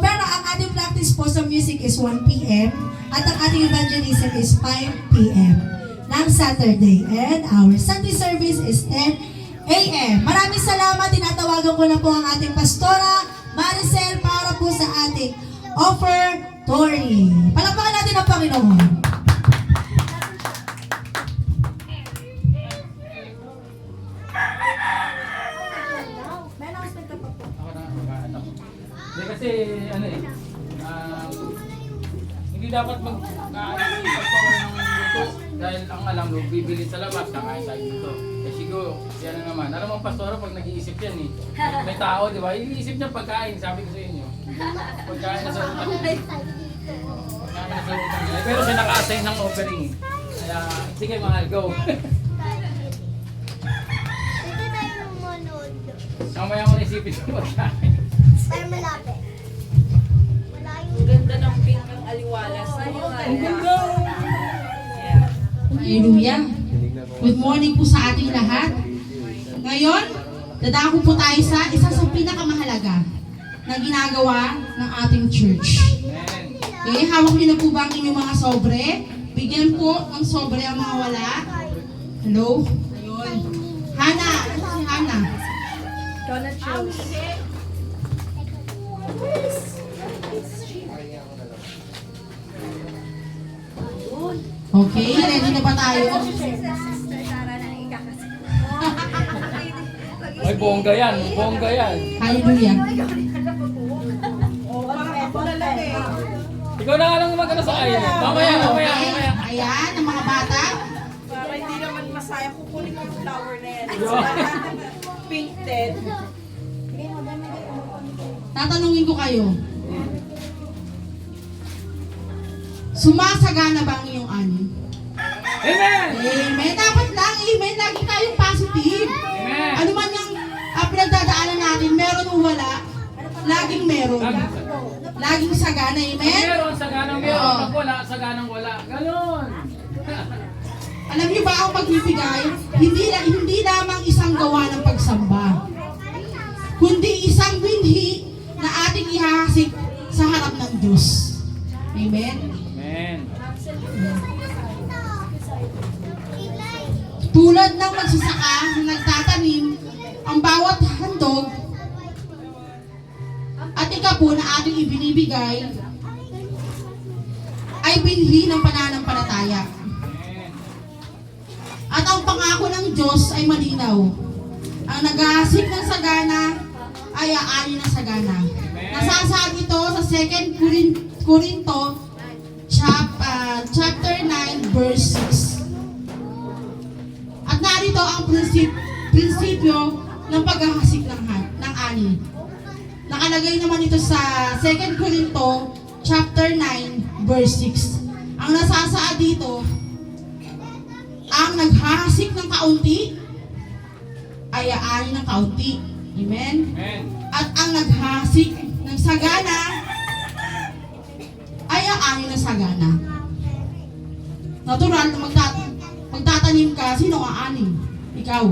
Speaker 3: pero ang ating practice po sa music is 1 p.m. At ang ating evangelism is 5 p.m. ng Saturday. And our Sunday service is 10 a.m. Maraming salamat. Tinatawagan ko na po ang ating Pastora Maricel para po sa ating offertory. Palakpakan natin ang Panginoon. May announcement ka pa po.
Speaker 2: Ako na mag-anak. Hindi kasi, ano eh, hindi dapat mag-aaral ng pagpapala ng luto dahil ang alam mo, bibili sa labas, kakain tayo dito. Eh siguro, yan na naman. Alam mo, pastora, pag nag-iisip yan eh, may tao, di ba? Iniisip niya pagkain, sabi ko sa inyo. Pagkain na sa utak niya. Pagkain na sa utak niya. Pero siya naka-assign ng offering. Kaya, sige mahal, go.
Speaker 1: Dito tayo lumunod.
Speaker 2: Mamaya ko naisipin sa pagkain.
Speaker 1: Tayo malapit.
Speaker 6: Ang ganda ng pink ng aliwalas.
Speaker 4: Hallelujah. Good morning po sa ating lahat. Ngayon, dadako po tayo sa isa sa pinakamahalaga na ginagawa ng ating church.
Speaker 2: Amen.
Speaker 4: Okay, hawak niyo na po ba ang inyong mga sobre? Bigyan po ng sobre ang mga wala. Hello? Ayun. Hana. Ano si Hana?
Speaker 6: Ikaw na choose.
Speaker 4: Okay, ready na ba tayo?
Speaker 2: Ay, bongga yan. Bongga yan.
Speaker 4: Hallelujah.
Speaker 2: Ikaw na nga lang magkano sa akin. Mamaya, mamaya,
Speaker 4: Okay,
Speaker 2: mamaya.
Speaker 4: ayan, ang mga bata.
Speaker 6: Para hindi naman masaya, kukunin ko yung flower na yan. Pink dead.
Speaker 4: Tatanungin ko kayo. Sumasagana ba ang iyong ani?
Speaker 2: Amen!
Speaker 4: Amen. Dapat lang, amen. Lagi tayong positive.
Speaker 2: Amen!
Speaker 4: Ano man yung pinagdadaanan natin, meron o wala, laging meron. Laging sagana,
Speaker 2: Pag
Speaker 4: amen.
Speaker 2: meron, saganang meron.
Speaker 4: Oo.
Speaker 2: Pag wala, saganang wala. Ganon!
Speaker 4: Alam niyo ba ang pagbibigay, hindi lamang isang gawa ng pagsamba, kundi isang binhi na ating ihahasik sa harap ng Diyos. Amen.
Speaker 2: Amen.
Speaker 4: Tulad ng magsasaka na nagtatanim, ang bawat handog at ikapo na ating ibinibigay ay binhi ng pananampalataya.
Speaker 2: Amen.
Speaker 4: At ang pangako ng Diyos ay malinaw. Ang nag-aasik ng sagana ay aani ng sagana. Nasasaad ito sa 2 Corinto chapter 9 verse 6. At narito ang prinsipyo ng paghahasik ng ani. Nakalagay naman ito sa 2 Corinto chapter 9 verse 6. Ang nasasaad dito, ang naghahasik ng kaunti ay aani ng kaunti. Amen?
Speaker 2: Amen.
Speaker 4: At ang naghahasik ng sagana ay aani ng sagana. Natural na magtatanim ka, sino ang aani? Ikaw.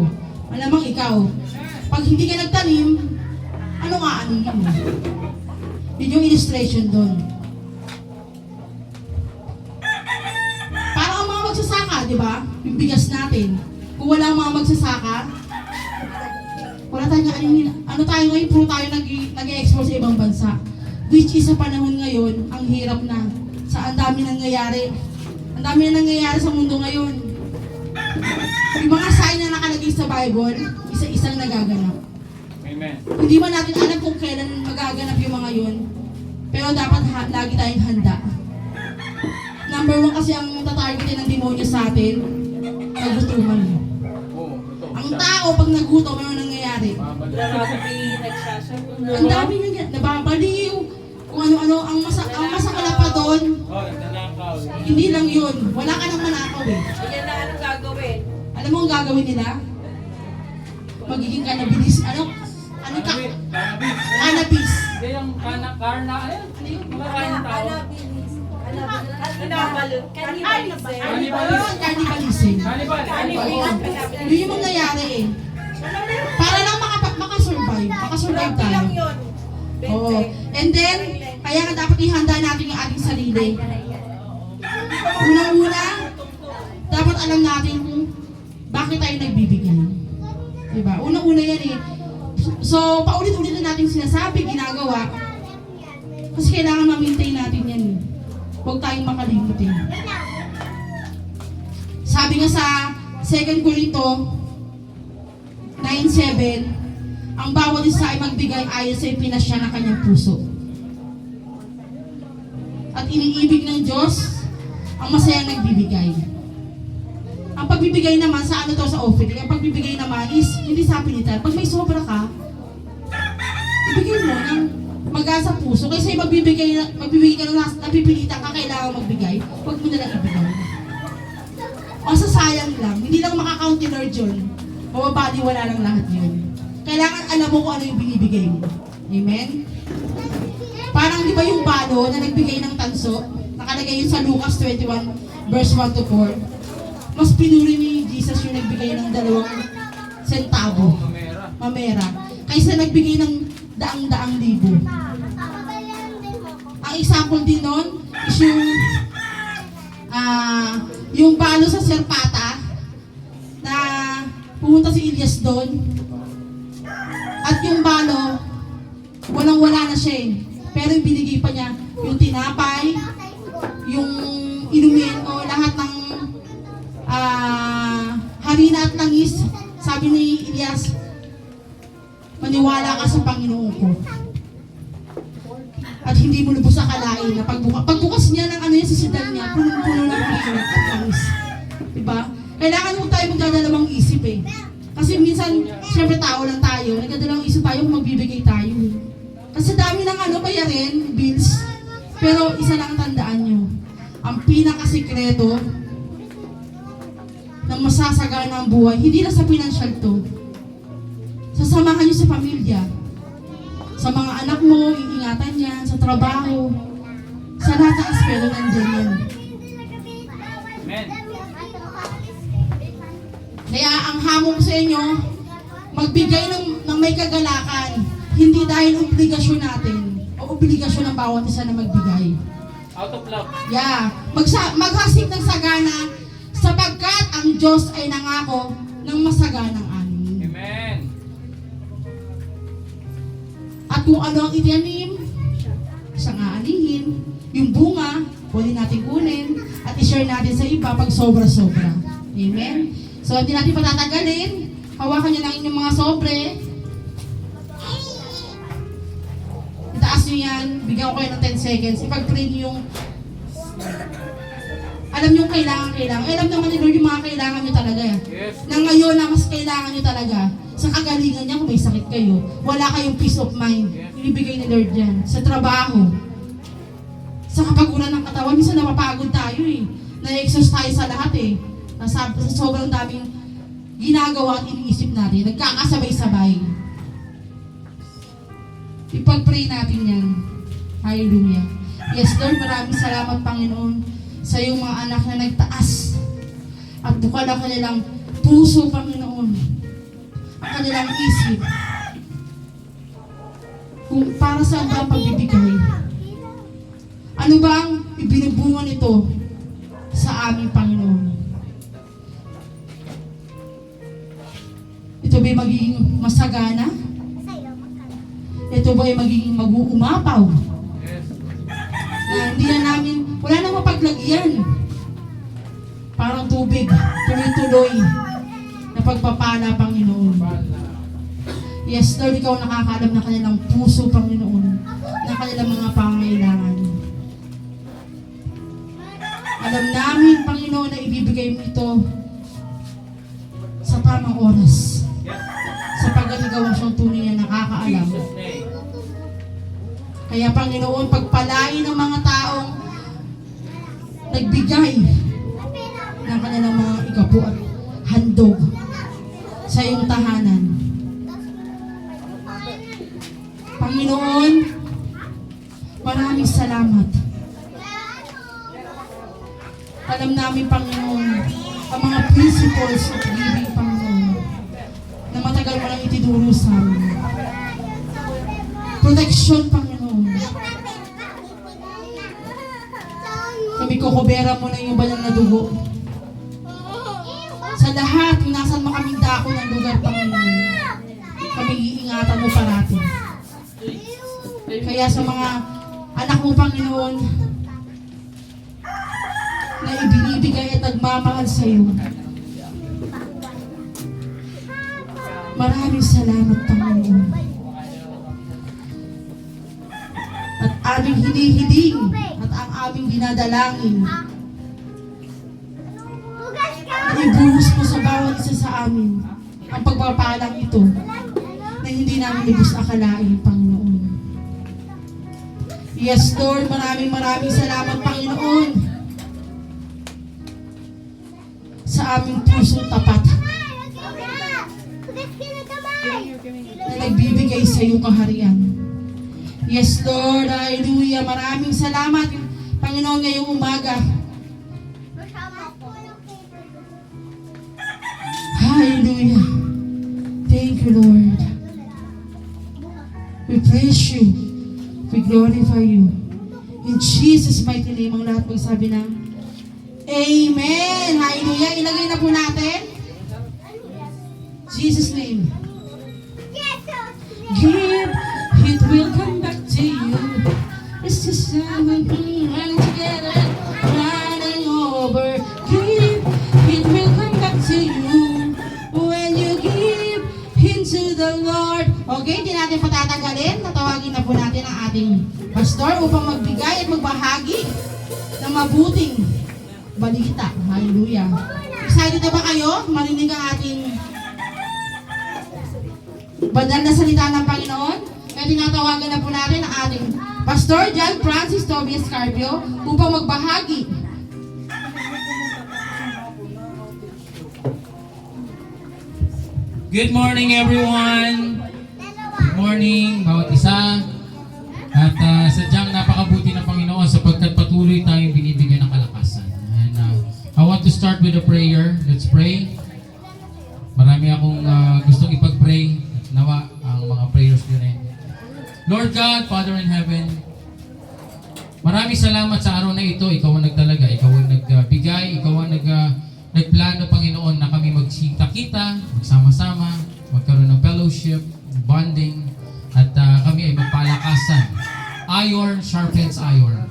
Speaker 4: Malamang ikaw. Pag hindi ka nagtanim, ano nga aanihin mo? Yun yung illustration doon. Para ang mga magsasaka, di ba? Yung bigas natin. Kung wala ang mga magsasaka, wala tayong aanihin. Ano tayo ngayon? Puro tayo nag-i-export sa ibang bansa. Which is sa panahon ngayon, ang hirap na. Ang dami nangyayari. Ang dami na nangyayari sa mundo ngayon. Yung mga sign na nakalagay sa Bible, isa-isang nagaganap.
Speaker 2: Amen.
Speaker 4: Hindi man natin alam kung kailan magaganap yung mga yun. Pero dapat lagi tayong handa. Number 1 kasi ang tatargetin ng demonyo sa atin, nagutuman.
Speaker 2: Oo, ito.
Speaker 4: Ang tao, pag nagutom, ano nangyayari? nangyayari.
Speaker 6: Grabe, nagsasabon na.
Speaker 4: Ang dami nang nababaliw. Kung ano-ano, ang masakala pa doon,
Speaker 5: Oh, nagdanakaw.
Speaker 4: hindi lang yun. Wala ka nang manakaw eh.
Speaker 6: Ayan na anong gagawin.
Speaker 4: Alam mo ang gagawin nila? Magiging cannabis. Ano ka?
Speaker 2: Cannabis.
Speaker 4: Cannabis.
Speaker 2: Hindi yung karna, ayun. Ano yun? Makakain ng tao.
Speaker 4: Yun, cannibalism.
Speaker 2: Cannibal.
Speaker 4: Oo. Yun yung mangyayari eh. Para lang makasurvive. Makasurvive tayo.
Speaker 6: lang yun.
Speaker 4: Oo. And then, kaya nga dapat ihanda natin yung ating sarili. Unang-una, dapat alam natin kung bakit tayo nagbibigay. Diba? Unang-una yan eh. So, paulit-ulit na natin sinasabi, ginagawa. Kasi kailangan ma-maintain natin yan eh. Huwag tayong makalimutin. Sabi nga sa 2 Corinto 9:7, ang bawat isa ay magbigay ayon sa ipinasya ng kanyang puso. At iniibig ng Diyos ang masayang nagbibigay. Ang pagbibigay naman sa ano to sa offering, ang pagbibigay naman is hindi sa pilitan. Pag may sobra ka, ibigay mo ng magasa puso. Kasi magbibigay ka ng napipilitan ka, kailangan magbigay, huwag mo na lang ibigay. Masasayang lang, hindi lang makakount ni Lord yun. Mababali, wala lang lahat yun. Kailangan alam mo kung ano yung binibigay mo. Amen? Parang di ba yung balo na nagbigay ng tanso, nakalagay yun sa Lucas 21 verse 1 to 4. Mas pinuri ni Jesus yung nagbigay ng 2 centavo, mamera, kaysa nagbigay ng daang-daang libo. Ang example din nun is yung balo sa Serpata na pumunta si Elias doon. At yung balo, walang-wala na siya eh. Pero binigay pa niya yung tinapay, yung inumin o lahat ng harina at langis. Sabi ni Elias, maniwala ka sa Panginoon ko. At hindi mo lubos akalain na pagbukas niya ng ano yan sa sidan niya, punong-puno ng harina at langis. Diba? Kailangan mo tayo magdadalawang isip eh. Kasi minsan, siyempre tao lang tayo, nagdadalawang isip tayo kung magbibigay tayo. Kasi dami ng bayarin, bills. Pero isa lang tandaan nyo, ang pinakasikreto ng masasagana ang buhay, hindi lang sa financial to. Sasamahan nyo sa pamilya. Sa mga anak mo, iingatan yan, sa trabaho. Sa lahat ng aspeto nandiyan yan.
Speaker 2: Amen.
Speaker 4: Kaya ang hamon ko sa inyo, magbigay ng may kagalakan. Hindi dahil obligasyon natin o obligasyon ng bawat isa na magbigay.
Speaker 2: Out of love.
Speaker 4: Yeah. Maghasik ng sagana sapagkat ang Diyos ay nangako ng masaganang ani.
Speaker 2: Amen.
Speaker 4: At kung ano ang itiyanim, siyang aanihin. Yung bunga, pwede natin kunin at i-share natin sa iba pag sobra-sobra. Amen? So, hindi natin patatagalin. Hawakan niyo lang inyong mga sobre. Itaas niyo yan. Bigyan ko kayo ng 10 seconds. Ipag-pray niyo yung alam niyo yung kailangan. Alam naman ni Lord yung mga kailangan niyo talaga.
Speaker 2: Yes.
Speaker 4: Na ngayon na mas kailangan niyo talaga. Sa kagalingan niya kung may sakit kayo. Wala kayong peace of mind. Ibibigay ni Lord yan. Sa trabaho. Sa kapaguran ng katawan. Minsan napapagod tayo eh. Na-exhaust tayo sa lahat eh. Sa sobrang daming ginagawa at iniisip natin. Nagkakasabay-sabay. Ipag-pray natin yan. Hallelujah. Yes, Lord, maraming salamat, Panginoon, sa iyong mga anak na nagtaas. At bukal ang kanilang puso, Panginoon. Ang kanilang isip. Kung para saan ba ang pagbibigay? Ano ba ang ibinubungan nito sa aming Panginoon? Ito ba'y magiging masagana? Ito ba'y magiging mag-uumapaw?
Speaker 2: Yes.
Speaker 4: Na hindi na namin, wala nang mapaglagyan. Parang tubig, tuloy-tuloy na pagpapala, Panginoon. Yes, Lord, ikaw nakakaalam na kanilang puso, Panginoon, na kanilang mga pangailangan. Alam namin, Panginoon, na ibibigay mo ito sa tamang oras. Sa pag-anigaw ang Kaya Panginoon, pagpalain ng mga taong nagbigay ng kanilang mga igapo at handog sa iyong tahanan. Panginoon, maraming salamat. Alam namin, Panginoon, ang mga principles of giving, Panginoon, na matagal mo lang itinuro sa amin. Protection, Panginoon. Kami kukubera mo na yung banal na dugo. Sa lahat, inasan mo kaming dako ng lugar, Panginoon. Kami iingatan mo parati. Kaya sa mga anak mo, Panginoon, na ibinibigay at nagmamahal sa iyo, maraming salamat, Panginoon. At aming hinihiling at ang aming dinadalangin na ibuhos mo sa bawat isa sa amin ang pagpapalang ito na hindi namin lubos akalain, Panginoon. Yes, Lord, maraming salamat, Panginoon, sa aming pusong tapat na nagbibigay sa iyong kaharian. Yes, Lord, hallelujah. Maraming salamat, Panginoon, ngayong umaga. Hallelujah. Thank you, Lord. We praise you. We glorify you. In Jesus' mighty name, ang lahat magsabi ng Amen. Hallelujah. Ilagay na po natin. Jesus' name. Give, it will come back to you. It's just running together, running over. Give, it will come back to you when you give into the Lord. Okay, hindi natin patatanggalin. Tatawagin na po natin ang ating pastor upang magbigay at magbahagi ng mabuting balita. Hallelujah. Excited na ba kayo? Marinig ang ating banal na salita ng Panginoon? Kaya tinatawagan na po natin ang ating Pastor John Francis Tobias Carpio upang magbahagi.
Speaker 5: Good morning, everyone. Good morning, bawat isa. At sadyang napakabuti ng Panginoon sapagkat patuloy tayong binibigyan ng kalakasan. And I want to start with a prayer. Let's pray. Marami akong gustong ipag-pray. Nawa ang mga prayers yun eh. Lord God, Father in heaven, maraming salamat sa araw na ito. Ikaw ang nagdalaga, ikaw ang nagbigay, ikaw ang nagplano, Panginoon, na kami magsikita-kita, magsama-sama, magkaroon ng fellowship, bonding, at kami ay magpalakasan. Iron sharpens iron.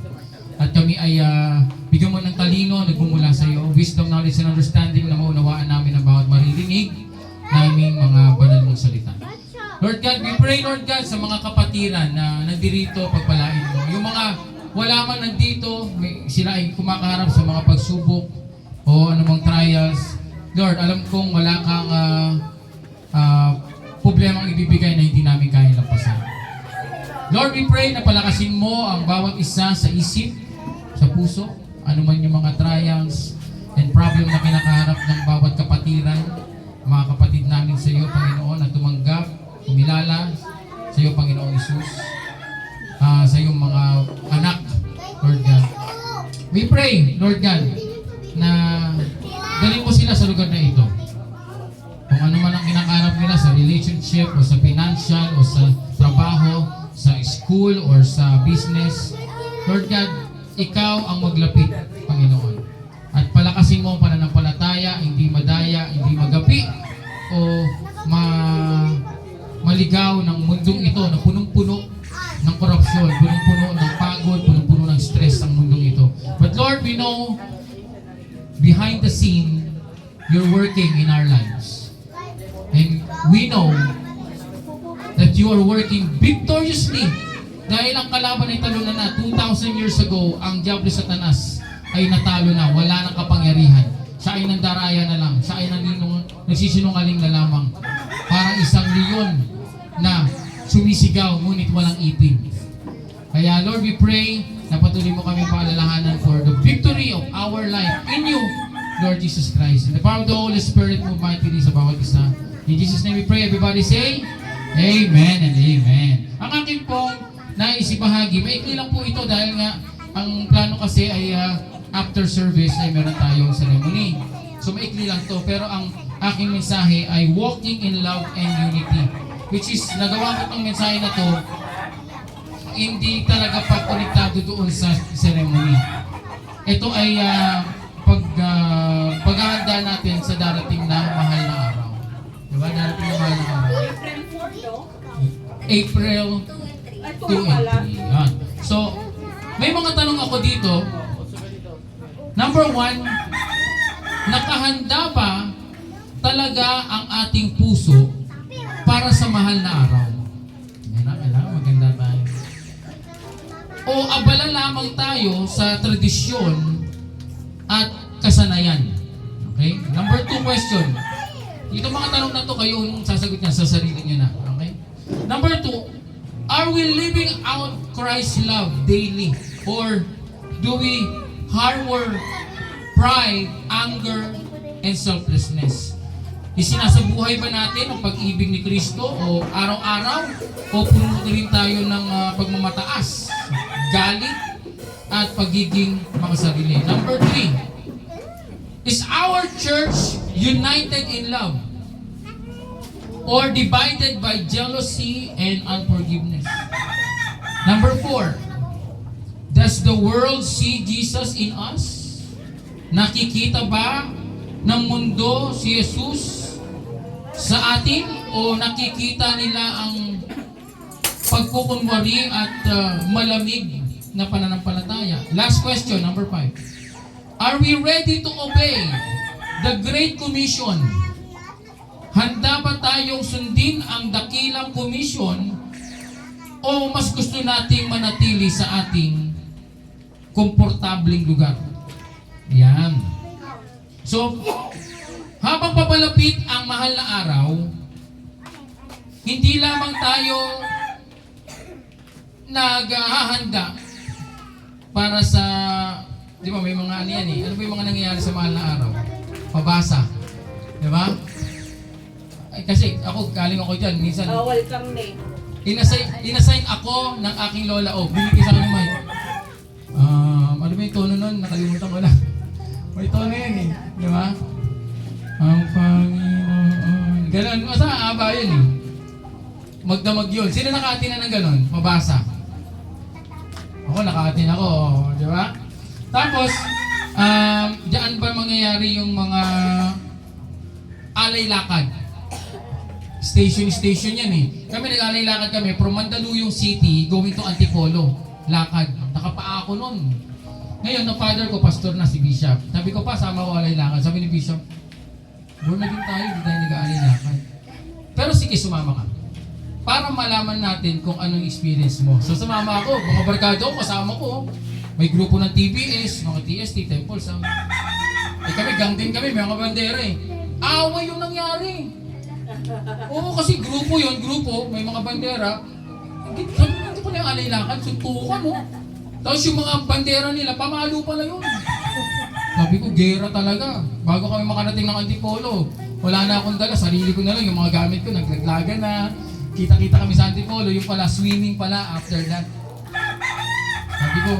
Speaker 5: At kami ay bigyan mo ng talino, nagmumula sa iyo, wisdom, knowledge, and understanding na maunawaan namin ang bawat maririnig naming mga banal mong salita. Lord God, we pray, Lord God, sa mga kapatiran na nandirito, pagpalain mo. Yung mga wala man nandito, sila ay kumakaharap sa mga pagsubok o anumang trials. Lord, alam kong wala kang problemang ibibigay na hindi namin kaya lampasan. Lord, we pray na palakasin mo ang bawat isa sa isip, sa puso, anuman yung mga trials and problem na kinakaharap ng bawat kapatiran, mga kapatid namin sa iyo, Panginoon, na tumanggap, kumilala sa iyo, Panginoong Isus, sa iyong mga anak, Lord God. We pray, Lord God, na dalhin mo sila sa lugar na ito. Kung ano man ang kinakaharap nila sa relationship o sa financial o sa trabaho, sa school or sa business, Lord God, ikaw ang maglapit, Panginoon. At palakasin mo ang pananampalataya, hindi madaya, hindi magapi o maligaw ng mundong ito na punong-puno ng korupsyon, punong-puno ng pagod, punong-puno ng stress ang mundong ito. But Lord, we know behind the scene, you're working in our lives. And we know that you are working victoriously dahil ang kalaban ay talo na 2,000 years ago, ang Diablo Satanas ay natalo na, wala nang kapangyarihan. Siya ay nandaraya na lang, siya ay nagsisinungaling na lamang. Parang isang leon na sumisigaw ngunit walang ipin. Kaya Lord, we pray na patuloy mo kami paalalahanan for the victory of our life in you, Lord Jesus Christ. In the power of the Holy Spirit, move mightily sa bawat isa. In Jesus' name we pray. Everybody say, Amen and Amen. Ang aking pong naisibahagi, maikli lang po ito dahil nga ang plano kasi ay after service ay meron tayong ceremony. So maikli lang to, pero ang aking mensahe ay walking in love and unity. Which is, nagawa ko itong mensahe na to, hindi talaga pagkonektado doon sa ceremony. Ito ay paghahanda natin sa darating na mahal na araw. Diba? Darating na mahal na araw.
Speaker 6: April 4 to?
Speaker 5: April
Speaker 6: Ay,
Speaker 5: 2
Speaker 6: 2 pala.
Speaker 5: and 3. Yan. So, may mga tanong ako dito. Number 1, nakahanda ba talaga ang ating puso para sa mahal na araw? Kailangan maganda tayo. O abala lamang tayo sa tradisyon at kasanayan? Okay? Number 2 question. Ito mga tanong na to kayo yung sasagot niya sa sarili niyo na. Okay? Number 2, are we living out Christ's love daily? Or do we harbor pride, anger, and selflessness? Isinasabuhay ba natin ang pag-ibig ni Kristo o araw-araw? O puno rin tayo ng pagmamataas, galit, at pagiging makasarili? Number 3, is our church united in love or divided by jealousy and unforgiveness? Number 4, does the world see Jesus in us? Nakikita ba ng mundo si Jesus sa atin o nakikita nila ang pagkukunwari at malamig na pananampalataya? Last question, number 5. Are we ready to obey the Great Commission? Handa ba tayong sundin ang dakilang komisyon o mas gusto nating manatili sa ating komportabling lugar? Yan. So, habang papalapit ang mahal na araw, hindi lamang tayo naghahanda para sa, di ba may mga ano yan eh, ano ba yung mga nangyayari sa mahal na araw? Pabasa. Di ba? Ay, kasi ako, galing ako dyan, minsan,
Speaker 6: Welcome na
Speaker 5: inassign ako ng aking lola, binigay sa akin ng mic. Ano ba yung tono nun? Nakalimutan ko lang. May tono yan eh. Di ba? Ang Panginoon. Ganon. Masa aba yun eh. Magdamag yun. Sino nakaatin na ng ganon? Mabasa. Ako, nakaatin ako. Di ba? Tapos, diyan ba mangyayari yung mga alay lakad? Station yan eh. Kami nag-alay lakad kami from Mandaluyong City going to Antipolo. Lakad. Nakapaa ako nun. Ngayon, ang father ko, pastor na si Bishop. Sabi ko pa, sama ko alay lakad. Sabi ni Bishop, born na din tayo, hindi tayo nag-aalay lakad. Pero sige, sumama ka. Para malaman natin kung anong experience mo. So, sumama ako. Mga barkado ko, kasama ko. May grupo ng TBS, mga TST, Temple Sound. Kami, gang din kami, may mga bandera eh. Away yung nangyari. Oo, kasi grupo yun, may mga bandera. Sabi ko na yung alay lakad, suntukan mo. Tapos yung mga bandera nila, pamalo pala yun. Sabi ko, gera talaga. Bago kami makarating ng Antipolo, wala na akong dala, sarili ko na lang, yung mga gamit ko, naglaglagan na. Kita-kita kami sa Antipolo, yung pala, swimming pala after that. Sabi ko,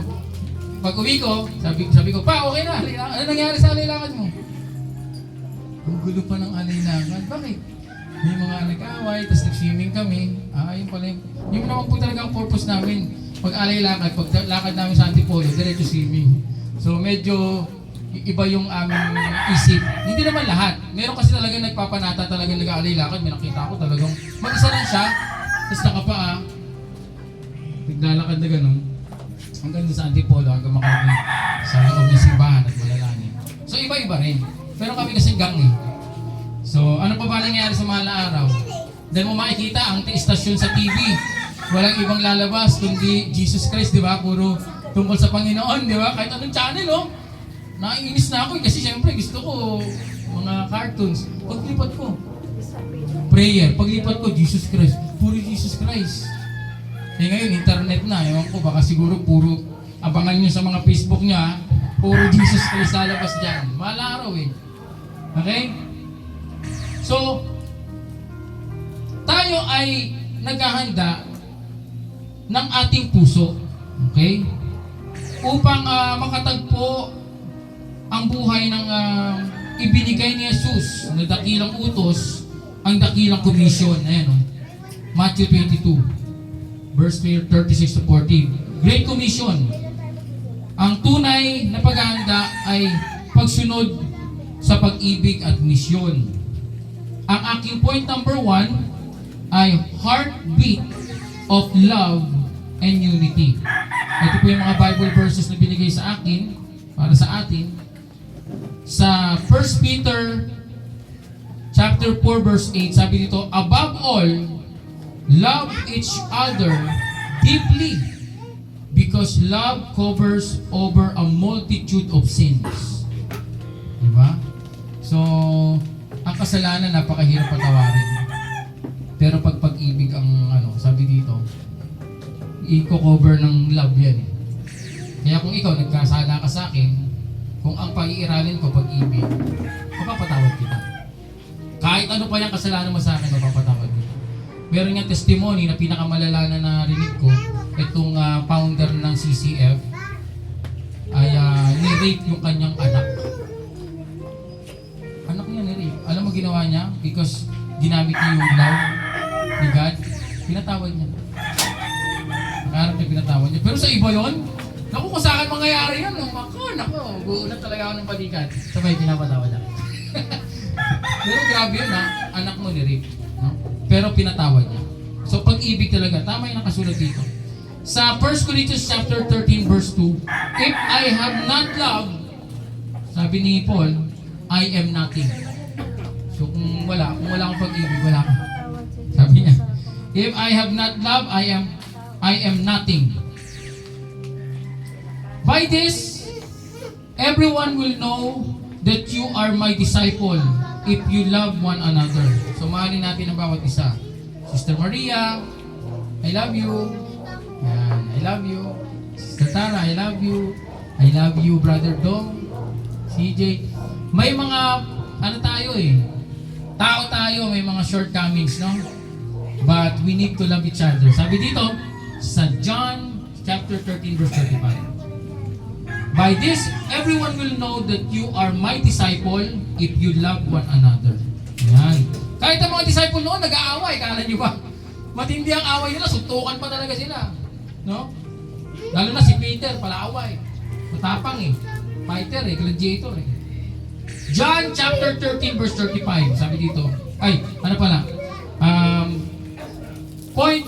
Speaker 5: pag uwi ko, sabi ko, pa, okay na, ano nangyari sa alay lakad mo? Ang gulo pa ng alay lakad. Bakit? May mga nag-away, tapos nag-swimming kami. Yun pala yung naman po talaga ang purpose namin. Pag alay lakad, pag lakad namin sa Antipolo, diretso swimming. So medyo iba yung aming isip. Hindi naman lahat. Meron kasi talaga nagpapanata, talaga nag-alay lakad. May nakita ko talagang mag-isa lang siya, tapos nakapaa. Naglalakad na ganun. Hanggang sa Antipolo, hanggang makarating sa loob ng simbahan at malalangin. So iba-iba rin. Pero kami kasi gang eh. So, ano pa ba nangyayari sa mahal na araw? Dahil mo makikita ang istasyon sa TV. Walang ibang lalabas kundi Jesus Christ, di ba? Puro tungkol sa Panginoon, di ba? Kahit anong channel, naiinis na ako kasi siyempre gusto ko mga cartoons. Paglipat ko, prayer. Paglipat ko, Jesus Christ. Puro Jesus Christ. Eh ngayon, internet na. Ewan ko, baka siguro puro abangan nyo sa mga Facebook niya, puro Jesus Christ lalabas dyan. Mahala araw eh. Okay? So, tayo ay naghahanda ng ating puso. Okay? Upang makatagpo ang buhay ng ibinigay ni Jesus na dakilang utos, ang dakilang commission. Ayan, Matthew 22, verse 36 to 40. Great Commission. Ang tunay na paghahanda ay pagsunod sa pag-ibig at misyon. Ang aking point number 1 ay heartbeat of love and unity. Ito po yung mga Bible verses na binigay sa akin, para sa atin. Sa 1 Peter chapter 4 verse 8, sabi dito, above all, love each other deeply, because love covers over a multitude of sins. Diba? So, ang kasalanan napakahirap patawarin. Pero pag pag-ibig ang sabi dito, i-cover ng love yan. Kaya kung ikaw nagkasala ka sa akin, kung ang pag-iiralin ko pag-ibig, mapapatawad kita. Kahit ano pa yung kasalanan mo sa akin, mapapatawad kita. Meron nga testimony na pinakamalala na narinig ko, itong founder ng CCF ay ni-rape yung kanyang anak. Anak niya ni-rape. Alam mo ginawa niya? Because ginamit niya yung love ni God, pinatawad niya. Nakaharap niya, pinatawad niya. Pero sa iba yon, naku, kung sa akin mangyayari yan, naku, buunan talaga ako ng balikat. Sabay, pinapatawad ako. Pero grabe yun anak mo ni-rape. No? Pero pinatawad niya. So pag-ibig talaga, tama yung nakasulat dito. Sa 1 Corinthians chapter 13 verse 2, if I have not love, sabi ni Paul, I am nothing. So kung wala akong pag-ibig, wala ka. Sabi niya, if I have not love, I am nothing. By this, everyone will know that you are my disciple if you love one another. So mahalin natin ang bawat isa. Sister Maria, I love you. Yan, I love you. Sister Tara, I love you. I love you, Brother Dom. CJ. May mga, tayo tao tayo, may mga shortcomings, no? But we need to love each other. Sabi dito, sa John chapter 13 verse 35. By this, everyone will know that you are my disciple if you love one another. Yan. Kahit ang mga disciple noon, nag-aaway. Kala nyo ba? Matindi ang away nila, suntukan pa talaga sila. No? Lalo na si Peter, palaaway. Matapang Fighter gladiator John chapter 13 verse 35. Sabi dito, point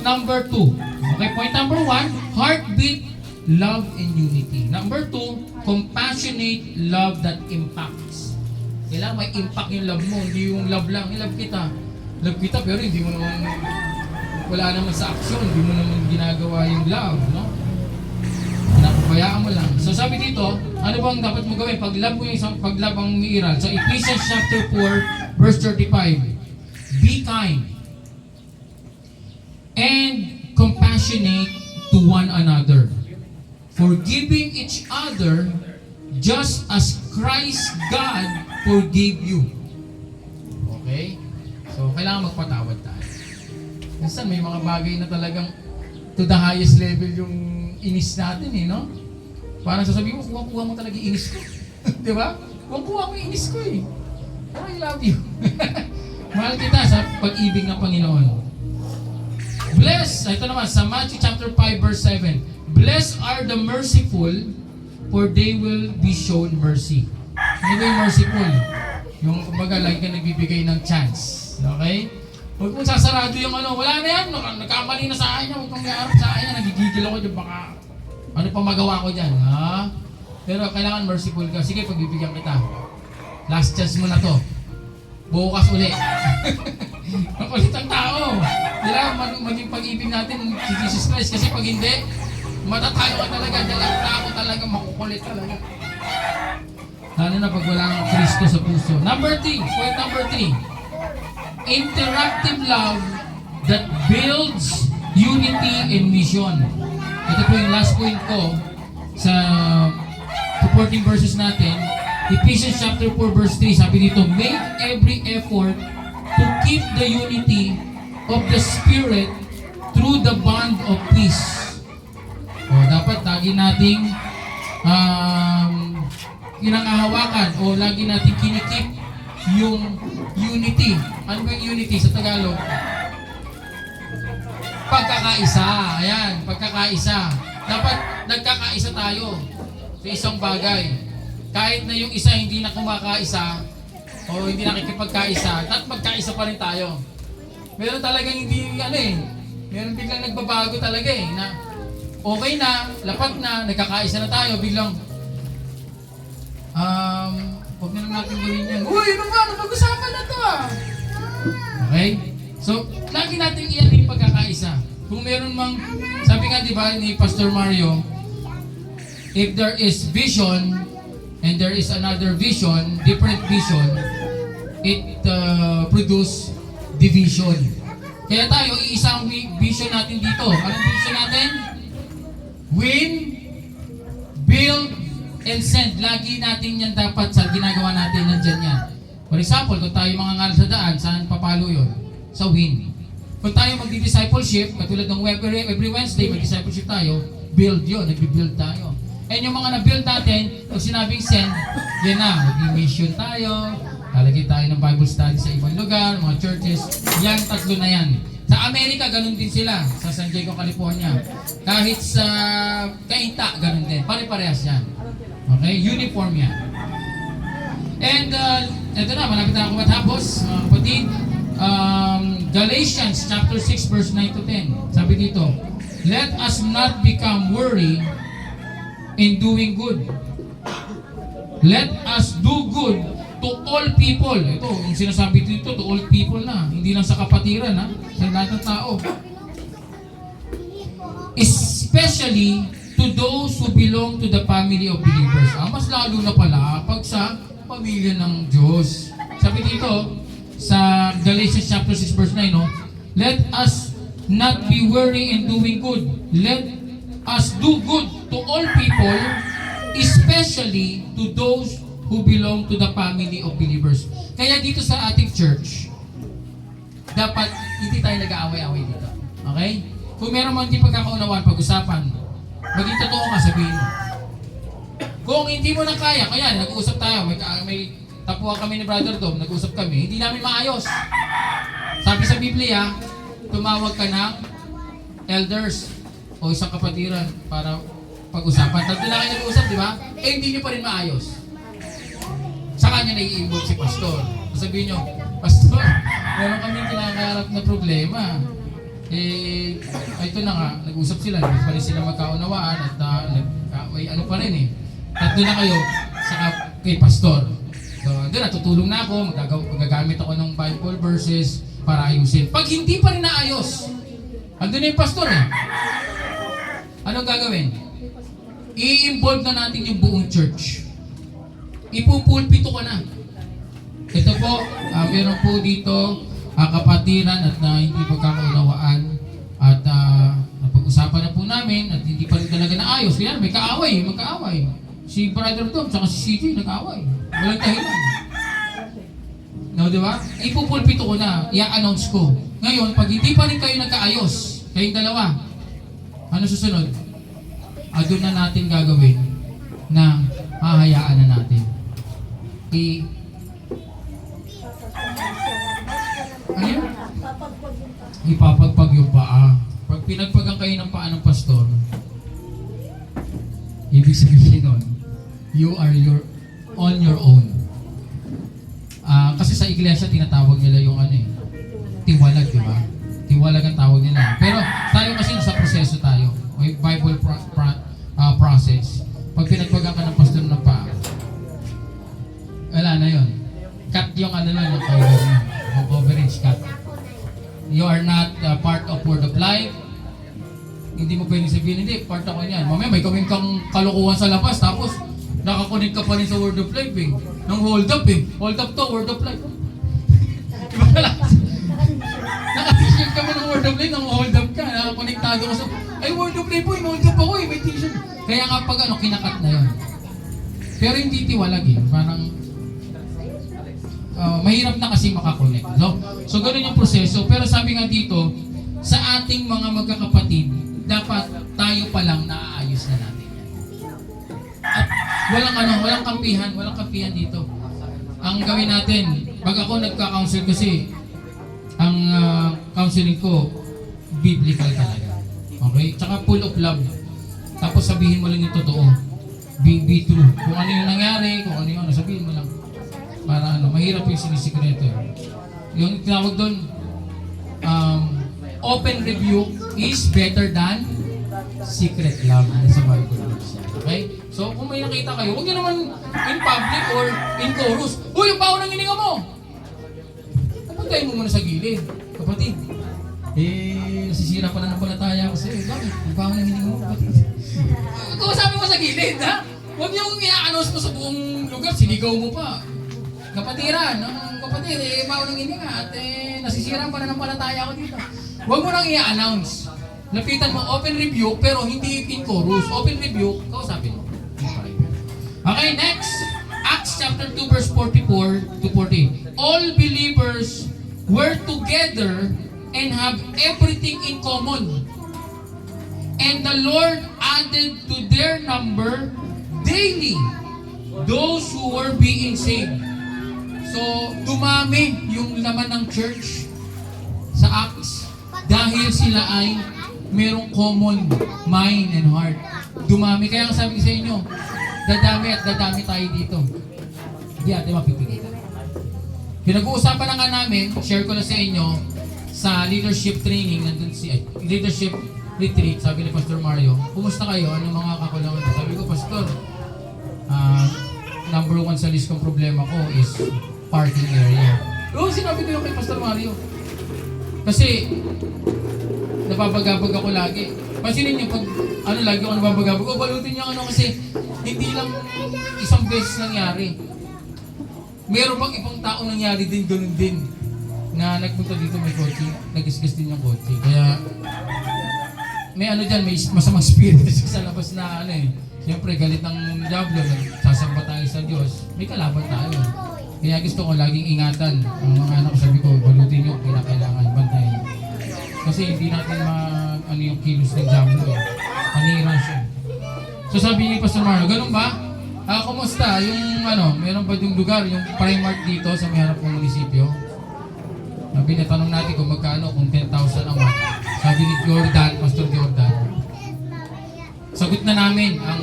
Speaker 5: number 2. Okay, point number 1, heartbeat, love, and unity. Number 2, compassionate love that impacts. Kailangan may impact yung love mo, hindi yung love lang. Love kita. Love kita pero hindi mo naman, wala naman sa aksyon, hindi mo naman ginagawa yung love, no? Napabayaan mo lang. So sabi dito, ano bang dapat mo gawin? Pag-love mo yung isang pag-love ang umiiral. So Ephesians chapter 4, verse 35. Be kind and compassionate to one another, forgiving each other just as Christ God forgave you. Okay? So kailangan magpatawad tayo. Minsan may mga bagay na talagang to the highest level yung inis natin no? Parang sasabihin mo, kuha mo talaga yung inis ko. Di ba? Kuha mo yung inis ko Oh, I love you. Mahal kita sa pag-ibig ng Panginoon. Bless, ito naman, sa Matthew chapter 5 verse 7. Blessed are the merciful, for they will be shown mercy. Ano ba yung merciful? Yung kumbaga, lagi ka nagbibigay ng chance. Okay? Huwag mong sasarado yung wala na yan, nagkamali na sa akin yan, huwag kong iarap sa akin yan, nagigigil ako dyan, baka ano pa magawa ko dyan, ha? Pero kailangan merciful ka. Sige, pagbibigyan kita. Last chance mo na to. Bukas uli. Makulit ang tao. Kailangan maging pag-ibig natin si Jesus Christ, kasi pag hindi, matatayo ka talaga, dahil ang tao talaga makukulit talaga. Lalo na pag wala ng Kristo sa puso. Point number 3. Interactive love that builds unity and mission. Ito po yung last point ko sa supporting verses natin. Ephesians chapter 4 verse 3, sabi dito, make every effort to keep the unity of the Spirit through the bond of peace. O dapat lagi nating kinangahawakan o lagi nating kinikip yung unity. Ano ba yung unity sa Tagalog? Pagkakaisa. Ayan, pagkakaisa. Dapat nagkakaisa tayo sa isang bagay. Kahit na yung isa hindi na kumakaisa o hindi nakikipagkaisa, at magkaisa pa rin tayo. Meron talagang hindi, meron biglang nagbabago talaga na okay na, lapat na, nagkakaisa na tayo, biglang, huwag na natin gawin yan. Uy, ano ba? Mag-usapan na to Okay? So, lagi natin iyan yung pagkakaisa. Kung meron mang, sabi nga diba ni Pastor Mario, if there is vision, and there is another vision, different vision, it produce division. Kaya tayo, iisang vision natin dito. Anong vision natin? Win, build, and send. Lagi natin yan dapat sa ginagawa natin, nandyan yan. For example, kung tayo mga ngal sa daan, saan papalo yun? Sa win. Kung tayo magdi-discipleship, katulad ng every Wednesday, mag-discipleship tayo, build yun, nag-build tayo. And yung mga na-build natin, pag sinabing send, yan na, mag-mission tayo, lalagay tayo ng Bible study sa ibang lugar, mga churches, yan, tatlo na yan. Sa Amerika, ganun din sila, sa San Diego, California. Kahit sa Kainta, ganun din. Pare-parehas yan. Okay? Uniform yan. And, eto na, malapit na ako matapos, mga kapatid. Galatians chapter 6, verse 9 to 10. Sabi dito, let us not become worried in doing good. Let us do good to all people. Ito, yung sinasabi dito, to all people na. Hindi lang sa kapatiran, ha? Sa lahat ng tao. Especially to those who belong to the family of believers. Mas lalo na pala pag sa pamilya ng Diyos. Sabi dito, sa Galatians chapter 6 verse 9, no? Let us not be weary in doing good. Let us do good to all people, especially to those who belong to the family of believers. Kaya dito sa ating church, dapat hindi tayo nag-aaway-aaway dito. Okay? Kung meron man hindi pagkakaunawaan, pag-usapan, maging totoo ka, sabihin mo. Kung hindi mo na kaya nag-uusap tayo, may tapuan kami ni Brother Dom, nag-uusap kami, hindi namin maayos. Sabi sa Biblia, tumawag ka ng elders o isang kapatiran para pag-usapan. Tatlo na kayo nag-uusap, di ba? Hindi nyo pa rin maayos. Sa kanya nai-involve si Pastor. Sabihin nyo, Pastor, meron kami kinakaharap na problema. Ito na nga, nag-usap sila, hindi pa rin sila magkaunawaan at ano pa rin Tatlo na kayo saka kay Pastor. So, doon natutulong na ako, magagamit ako ng Bible verses para ayusin. Pag hindi pa rin naayos, andun na yung Pastor Anong gagawin? I-involve na natin yung buong church. Ipupulpito ko na. Ito po, meron po dito kapatiran at hindi pagkakaunawaan at napag-usapan na po namin at hindi pa rin talaga naayos. Kaya may kaaway, magkaaway. Si Brother Tom, saka si CJ nag-aaway. Walang dahilan. No, di ba? Ipupulpito ko na, i-announce ko. Ngayon, pag hindi pa rin kayo nagkaayos, kayong dalawa, ano susunod? Doon na natin gagawin na hahayaan na natin. Ano yun? Ipapagpag yung paa. Pag pinagpagang kayo ng paa ng pastor, ibig sabihin nun, you are on your own. Kasi sa iglesia, tinatawag nila yung tiwalag, di ba? Tiwalag ang tawag nila. Pero tayo kasi nasa proseso tayo. May Bible process. Pag pinagpagang ka ng pastor ng paa, wala na yun. Cut yung yung coverage cut. You are not part of Word of Life. Hindi mo pwedeng sabihin, hindi, part ako niyan. Mamaya may gawin kang kalukuhan sa labas, tapos nakakunik ka pa rin sa Word of Life Nang hold up Hold up to, Word of Life. Nakatiship ka mo ng Word of Life, nang hold up ka. ka, nakakonektado ka sa, ay, World of Play po, in-hold up ako eh, may t-shirt. Kaya nga pag ano, kinakat na yun. Pero hindi tiwalag eh, parang, mahirap na kasi makakonect. So ganun yung proseso. Pero sabi nga dito, sa ating mga magkakapatid, dapat tayo pa lang naaayos na natin yan. At walang kampihan dito. Ang gawin natin, pag ako nagka-counsel kasi, ang counseling ko, biblical talaga. Okay? Tsaka full of love. Tapos sabihin mo lang yung totoo. Be true. Kung ano yung nangyari, kung ano yung sabihin mo lang. Para mahirap yung sinisikreto. Yung tinawag doon, open rebuke is better than secret love sa Bible. Okay? So, kung may nakita kayo, huwag nyo naman in public or in chorus, uy, yung baho ng hininga mo! Pagkain mo muna sa gilid. Kapatid, nasisira pa na ng palataya ko sa'yo. Bakit? Yung baho ng hininga mo, kapatid. Kausapin mo sa gilid, ha? Huwag nyo i-announce mo sa buong lugar, sinigaw mo pa. Kapatiran, kapatid, baho ng hininga at nasisira pa na ng palataya ko dito. Huwag mo nang i-announce. Lapitan mo, open rebuke, pero hindi in chorus. Open rebuke, kausapin mo. Okay, next. Acts chapter 2 verse 44 to 40. All believers were together and have everything in common. And the Lord added to their number daily those who were being saved. So, dumami yung laman ng church sa Acts dahil sila ay merong common mind and heart. Dumami. Kaya ang sabi ko sa inyo, dadami tayo dito. Hindi natin mapipilitan. Pinag-uusapan na nga namin, share ko na sa inyo, sa leadership training, nandun leadership retreat, sabi ni Pastor Mario, kumusta kayo? Anong mga kakulangan? Sabi ko, Pastor, number 1 sa list kong problema ko is parking area. Oo, sinabi ko yung kay Pastor Mario. Kasi, napapagabag ako lagi. Pansinin niyo, pag lagi ako napapagabag, balutin niyo kasi hindi lang isang beses nangyari. Meron pang ibang tao nangyari din, ganun din. Na nagpunta dito may kotse, nagisgas din yung kotse. Kaya, may dyan, may masamang spirit sa labas na Siyempre, galit ng Diablo, sasamba tayo sa Diyos, may kalaban tayo. Kaya gusto ko laging ingatan. Ang mga anak ko, sabi ko, balutin nyo, kailangan bantayan. Kasi hindi natin yung kilos ng Diablo Panira siya. So sabi ni Pastor Mario, ganun ba? Kumusta? Yung meron ba yung lugar, yung Primark dito sa may harap ng munisipyo? Sabi na, tanong natin kung magkano, kung 10,000 ang month. Sabi ni Jordan, Pastor Jordan, sagot na namin ang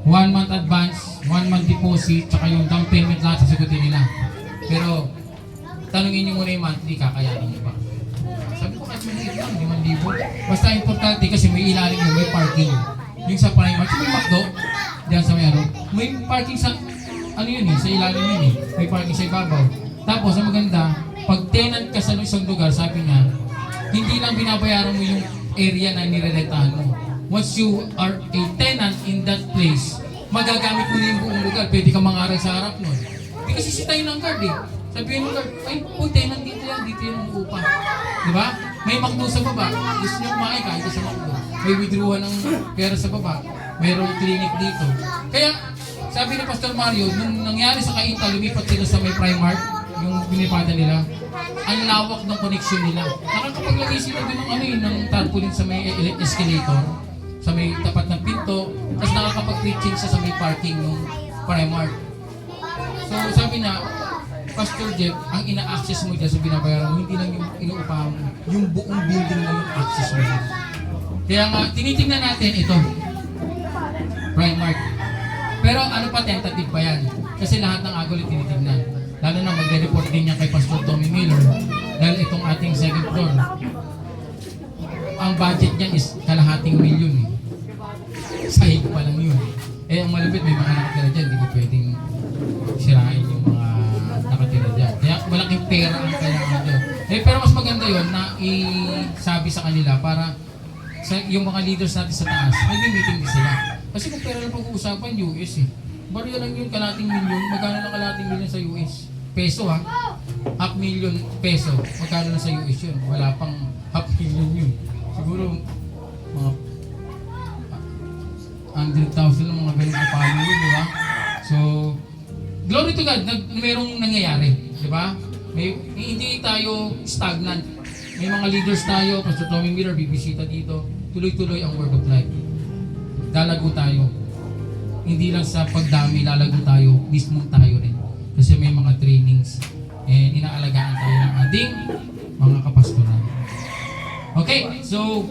Speaker 5: 1 month advance, 1 month deposit, tsaka yung down payment lahat sasagutin nila. Pero, tanongin nyo muna yung monthly, kakayanin nyo ba? Sabi ko, kahit maliit lang, 5,000. Basta importante kasi may ilalim yun, may parking. Yung sa Primark, may McDo, diyan sa may parking sa, sa ilalim yun eh. May parking sa ibabaw. Tapos, ang maganda, pag tenant ka sa isang lugar, sabi niya, hindi lang binabayaran mo yung area na nirerentahan mo. Once you are a tenant in that place, magagamit mo na yung buong lugar. Pwede kang mangaral sa harap nun. Hindi kasi sitayin ng guard eh. Sabihin ng guard, tenant dito yan ang upa. Diba? May McDo sa baba. Gusto niyo kumain kahit sa McDo. May withdrawal ng pera sa baba. Mayroong clinic dito. Kaya, sabi ni Pastor Mario, nung nangyari sa Cainta, lumipat sila sa may Primark, yung pinipata nila, ang lawak ng connection nila. Nakakapaglagay sila din ng tarpaulin sa may escalator, sa may tapat ng pinto, tapos nakakapag-preaching sa may parking ng Primark. So sabi na, Pastor Jeff, ang ina-access mo dyan sa binabayaran mo, hindi lang yung inuupahan mo, yung buong building na yung access mo. Kaya nga, tinitingnan natin ito, Primark. Pero ano pa, tentative pa yan. Kasi lahat ng agol tinitingnan. Lalo na magre-report din niya kay Pastor Tommy Miller dahil itong ating second floor, ang budget niya is kalahating milyon eh. Sahig pa lang yun. Ang malupit, may mga nakatira dyan, hindi ko pwedeng sirain yung mga nakatira dyan. Kaya malaking pera ang kailangan dyan. Pero mas maganda yun na isabi sa kanila para sa yung mga leaders natin sa taas, nag-meeting din sila. Kasi kung pera lang pag-uusapan, US eh. Barya lang yun, kalating milyon. Magkano lang kalating milyon sa US? Peso ha? 500,000 peso. Magkano na sa US yun? Wala pang 500,000 yun. Siguro mga 100,000 ng mga ganun na follower, di ba? So, glory to God, merong nangyayari, di ba? Hindi tayo stagnant. May mga leaders tayo, Pastor Tommy Miller, bibisita dito. Tuloy-tuloy ang word of life. Lalago tayo. Hindi lang sa pagdami, lalago tayo, mismong tayo rin. Kasi may mga trainings and inaalagaan tayo ng ating mga kapastoran. Okay, so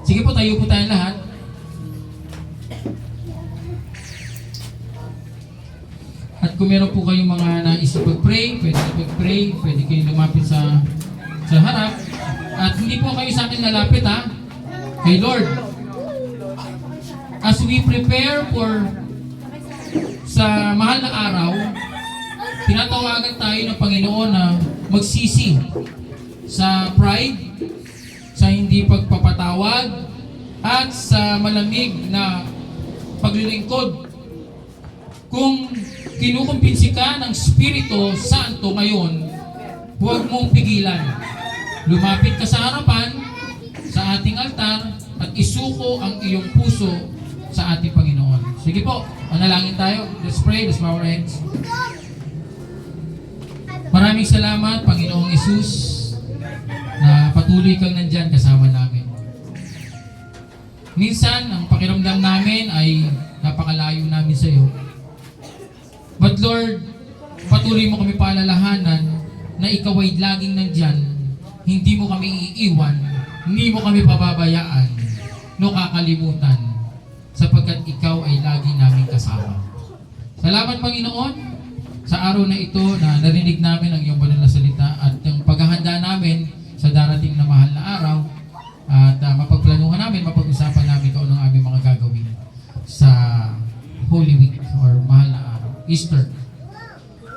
Speaker 5: sige po, tayo po tayong lahat. At kung meron po kayong mga nais na pag-pray, pwede kayong lumapit sa harap. At hindi po kayo sa akin lalapit ha, kay Lord. As we prepare for sa mahal na araw, tinatawagan tayo ng Panginoon na magsisi sa pride, sa hindi pagpapatawad, at sa malamig na paglilingkod. Kung kinukumbinsi ka ng Espiritu Santo ngayon, huwag mong pigilan. Lumapit ka sa harapan, sa ating altar, at isuko ang iyong puso sa ating Panginoon. Sige po, manalangin tayo. Let's pray, let's bow our heads. Maraming salamat, Panginoong Yesus, na patuloy kang nandyan kasama namin. Minsan, ang pakiramdam namin ay napakalayo namin sa iyo. But Lord, patuloy mo kami paalalahanan na ikaw ay laging nandyan. Hindi mo kami iiwan, hindi mo kami pababayaan, no kakalimutan, sapagkat ikaw ay lagi namin kasama. Salamat, Panginoon, sa araw na ito na narinig namin ang iyong banal na salita at ang paghahanda namin sa darating na mahal na araw at mapagplanuhan namin, mapag-usapan namin kung anong aming mga gagawin sa Holy Week or mahal na araw, Easter.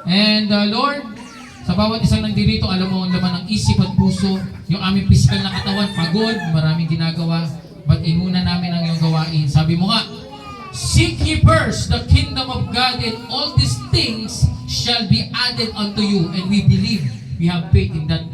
Speaker 5: And Lord, sa bawat isang nandirito, alam mo ang laman ng isip at puso, yung aming physical na katawan, pagod, maraming ginagawa, but inuna namin ang iyong gawain. Sabi mo nga, seek ye first the kingdom of God and all these things shall be added unto you. And we believe, we have faith in that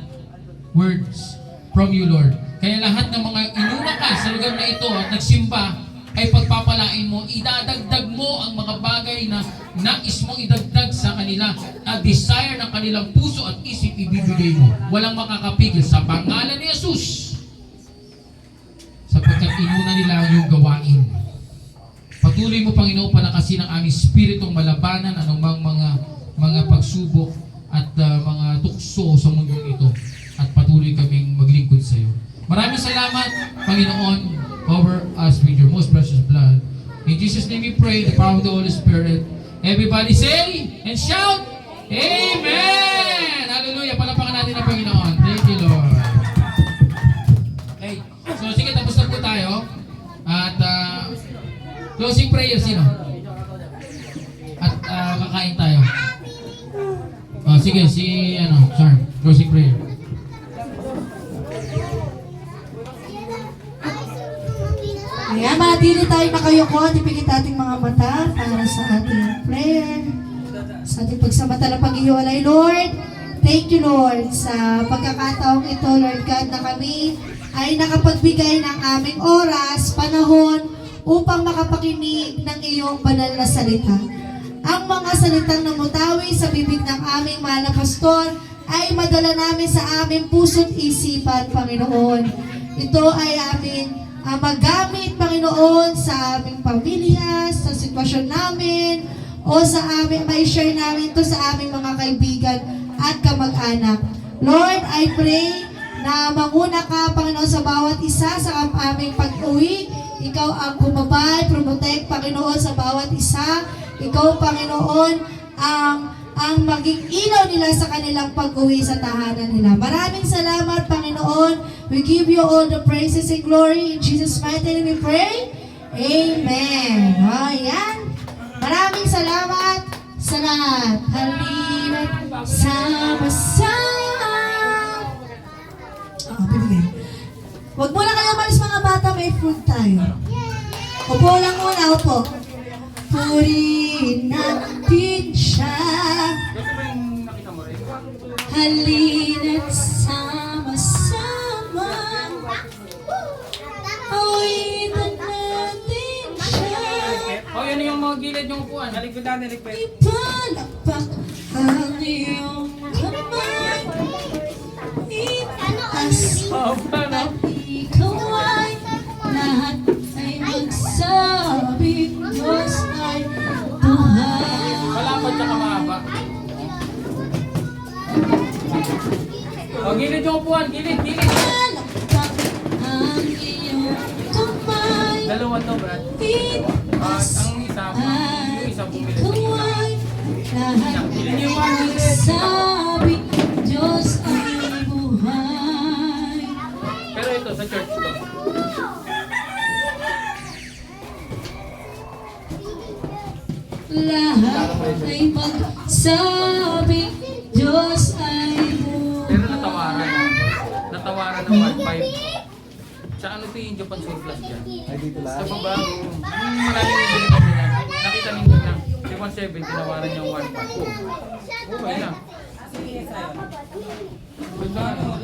Speaker 5: words from you, Lord. Kaya lahat ng mga inuna ka sa lugar na ito at nagsimba, ay pagpapalain mo, idadagdag mo ang mga bagay na nais mong idagdag sa kanila at desire ng kanilang puso at isip ibibigay mo. Walang makakapigil sa pangalan ni Jesus. Sapagkat inuna nila ang iyong gawain. Patuloy mo, Panginoon, palakasin ang aming spiritong malabanan anumang mga pagsubok at mga tukso sa mundong ito. At patuloy kaming maglingkod sa iyo. Maraming salamat, Panginoon. Cover us with your most precious blood. In Jesus' name we pray, the power of the Holy Spirit. Everybody say and shout, Amen! Hallelujah! Palapakan natin ang Panginoon. Thank you, Lord. Okay, so sige, tapos na po tayo. At closing prayer, sino? At kakain tayo. Sige, closing prayer.
Speaker 3: Ayan, manatili tayo nakayoko at ipikit ating mga mata para sa ating prayer, sa ating pagsamantala pag-iwalay, Lord. Thank you, Lord, sa pagkakataong ito, Lord God, na kami ay nakapagbigay ng aming oras, panahon, upang makapakinig ng iyong banal na salita. Ang mga salitang namutawi sa bibig ng aming mahal na pastor ay madala namin sa aming puso't isipan, Panginoon. Ito ay amin magamit, Panginoon, sa aming pamilya, sa sitwasyon namin, o sa aming, may share namin ito sa aming mga kaibigan at kamag-anak. Lord, I pray na manguna ka, Panginoon, sa bawat isa sa aming pag-uwi. Ikaw ang gumabay, protect, Panginoon, sa bawat isa. Ikaw, Panginoon, ang maging ilaw nila sa kanilang pag-uwi sa tahanan nila. Maraming salamat, Panginoon. We give you all the praises and glory. In Jesus' mighty name we pray. Amen. Ayan. Maraming salamat sa lahat. Halina't sama-sama. Bibigyan. Huwag muna kayo malis mga bata, may food tayo. Upo lang muna, upo. Purihin natin siya.
Speaker 4: halina't sama-sama awitan natin siya.
Speaker 2: O, yan yung mga gilid yung upuan. Naligpit natin, naligpit.
Speaker 4: Ipalakpak ang iyong kamay, itaas
Speaker 2: Oo, paano?
Speaker 4: at ikaw ay lahat ay magsabi Diyos ay buhay.
Speaker 2: Malapad tsaka mahaba. O, gilid yung upuan. Gilid, gilid.
Speaker 4: Ipalakpak ang iyong kamay,
Speaker 2: Dalawa to, Brad.
Speaker 4: itaas
Speaker 2: Ang isa, yung isa bumili.
Speaker 4: ikaw ay lahat ay magsabi Diyos ay buhay.
Speaker 2: Pero ito, sa church to.
Speaker 4: Lahat ay magsabi Diyos ay
Speaker 2: Pero
Speaker 4: buhay.
Speaker 2: natawaran. Natawaran ng 1.5. Sa ano ito yung Japan surplus dyan?
Speaker 7: Ay, dito lang.
Speaker 2: Sa baba, maraming bibili kami na. Nakita ninyo na. Si 1.7, tinawaran niya 1.5. Okay na. Ganda, no?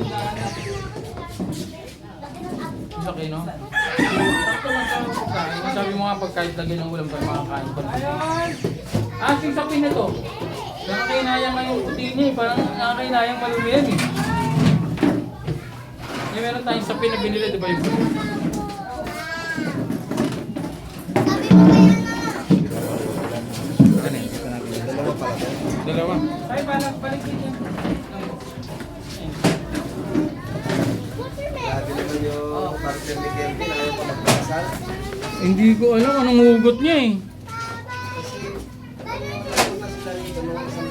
Speaker 2: Laki, no? Sakto lang sa pagkain. Sabi mo nga, pag kahit lagyan ng ulam kayo, makakain ko na. Asing sapin na to. Nakakainayang nga yung puti niya eh. Parang nakakainayang malumi yan eh. Meron tayong sapin na binili, di ba yung ano eh?
Speaker 7: Dalawa pala to.
Speaker 2: Dalawa. Ay, balik din yan.
Speaker 7: Dati naman yung partner ni Kelvin ayaw pa magpakasal.
Speaker 2: Hindi ko alam anong hugot niya eh.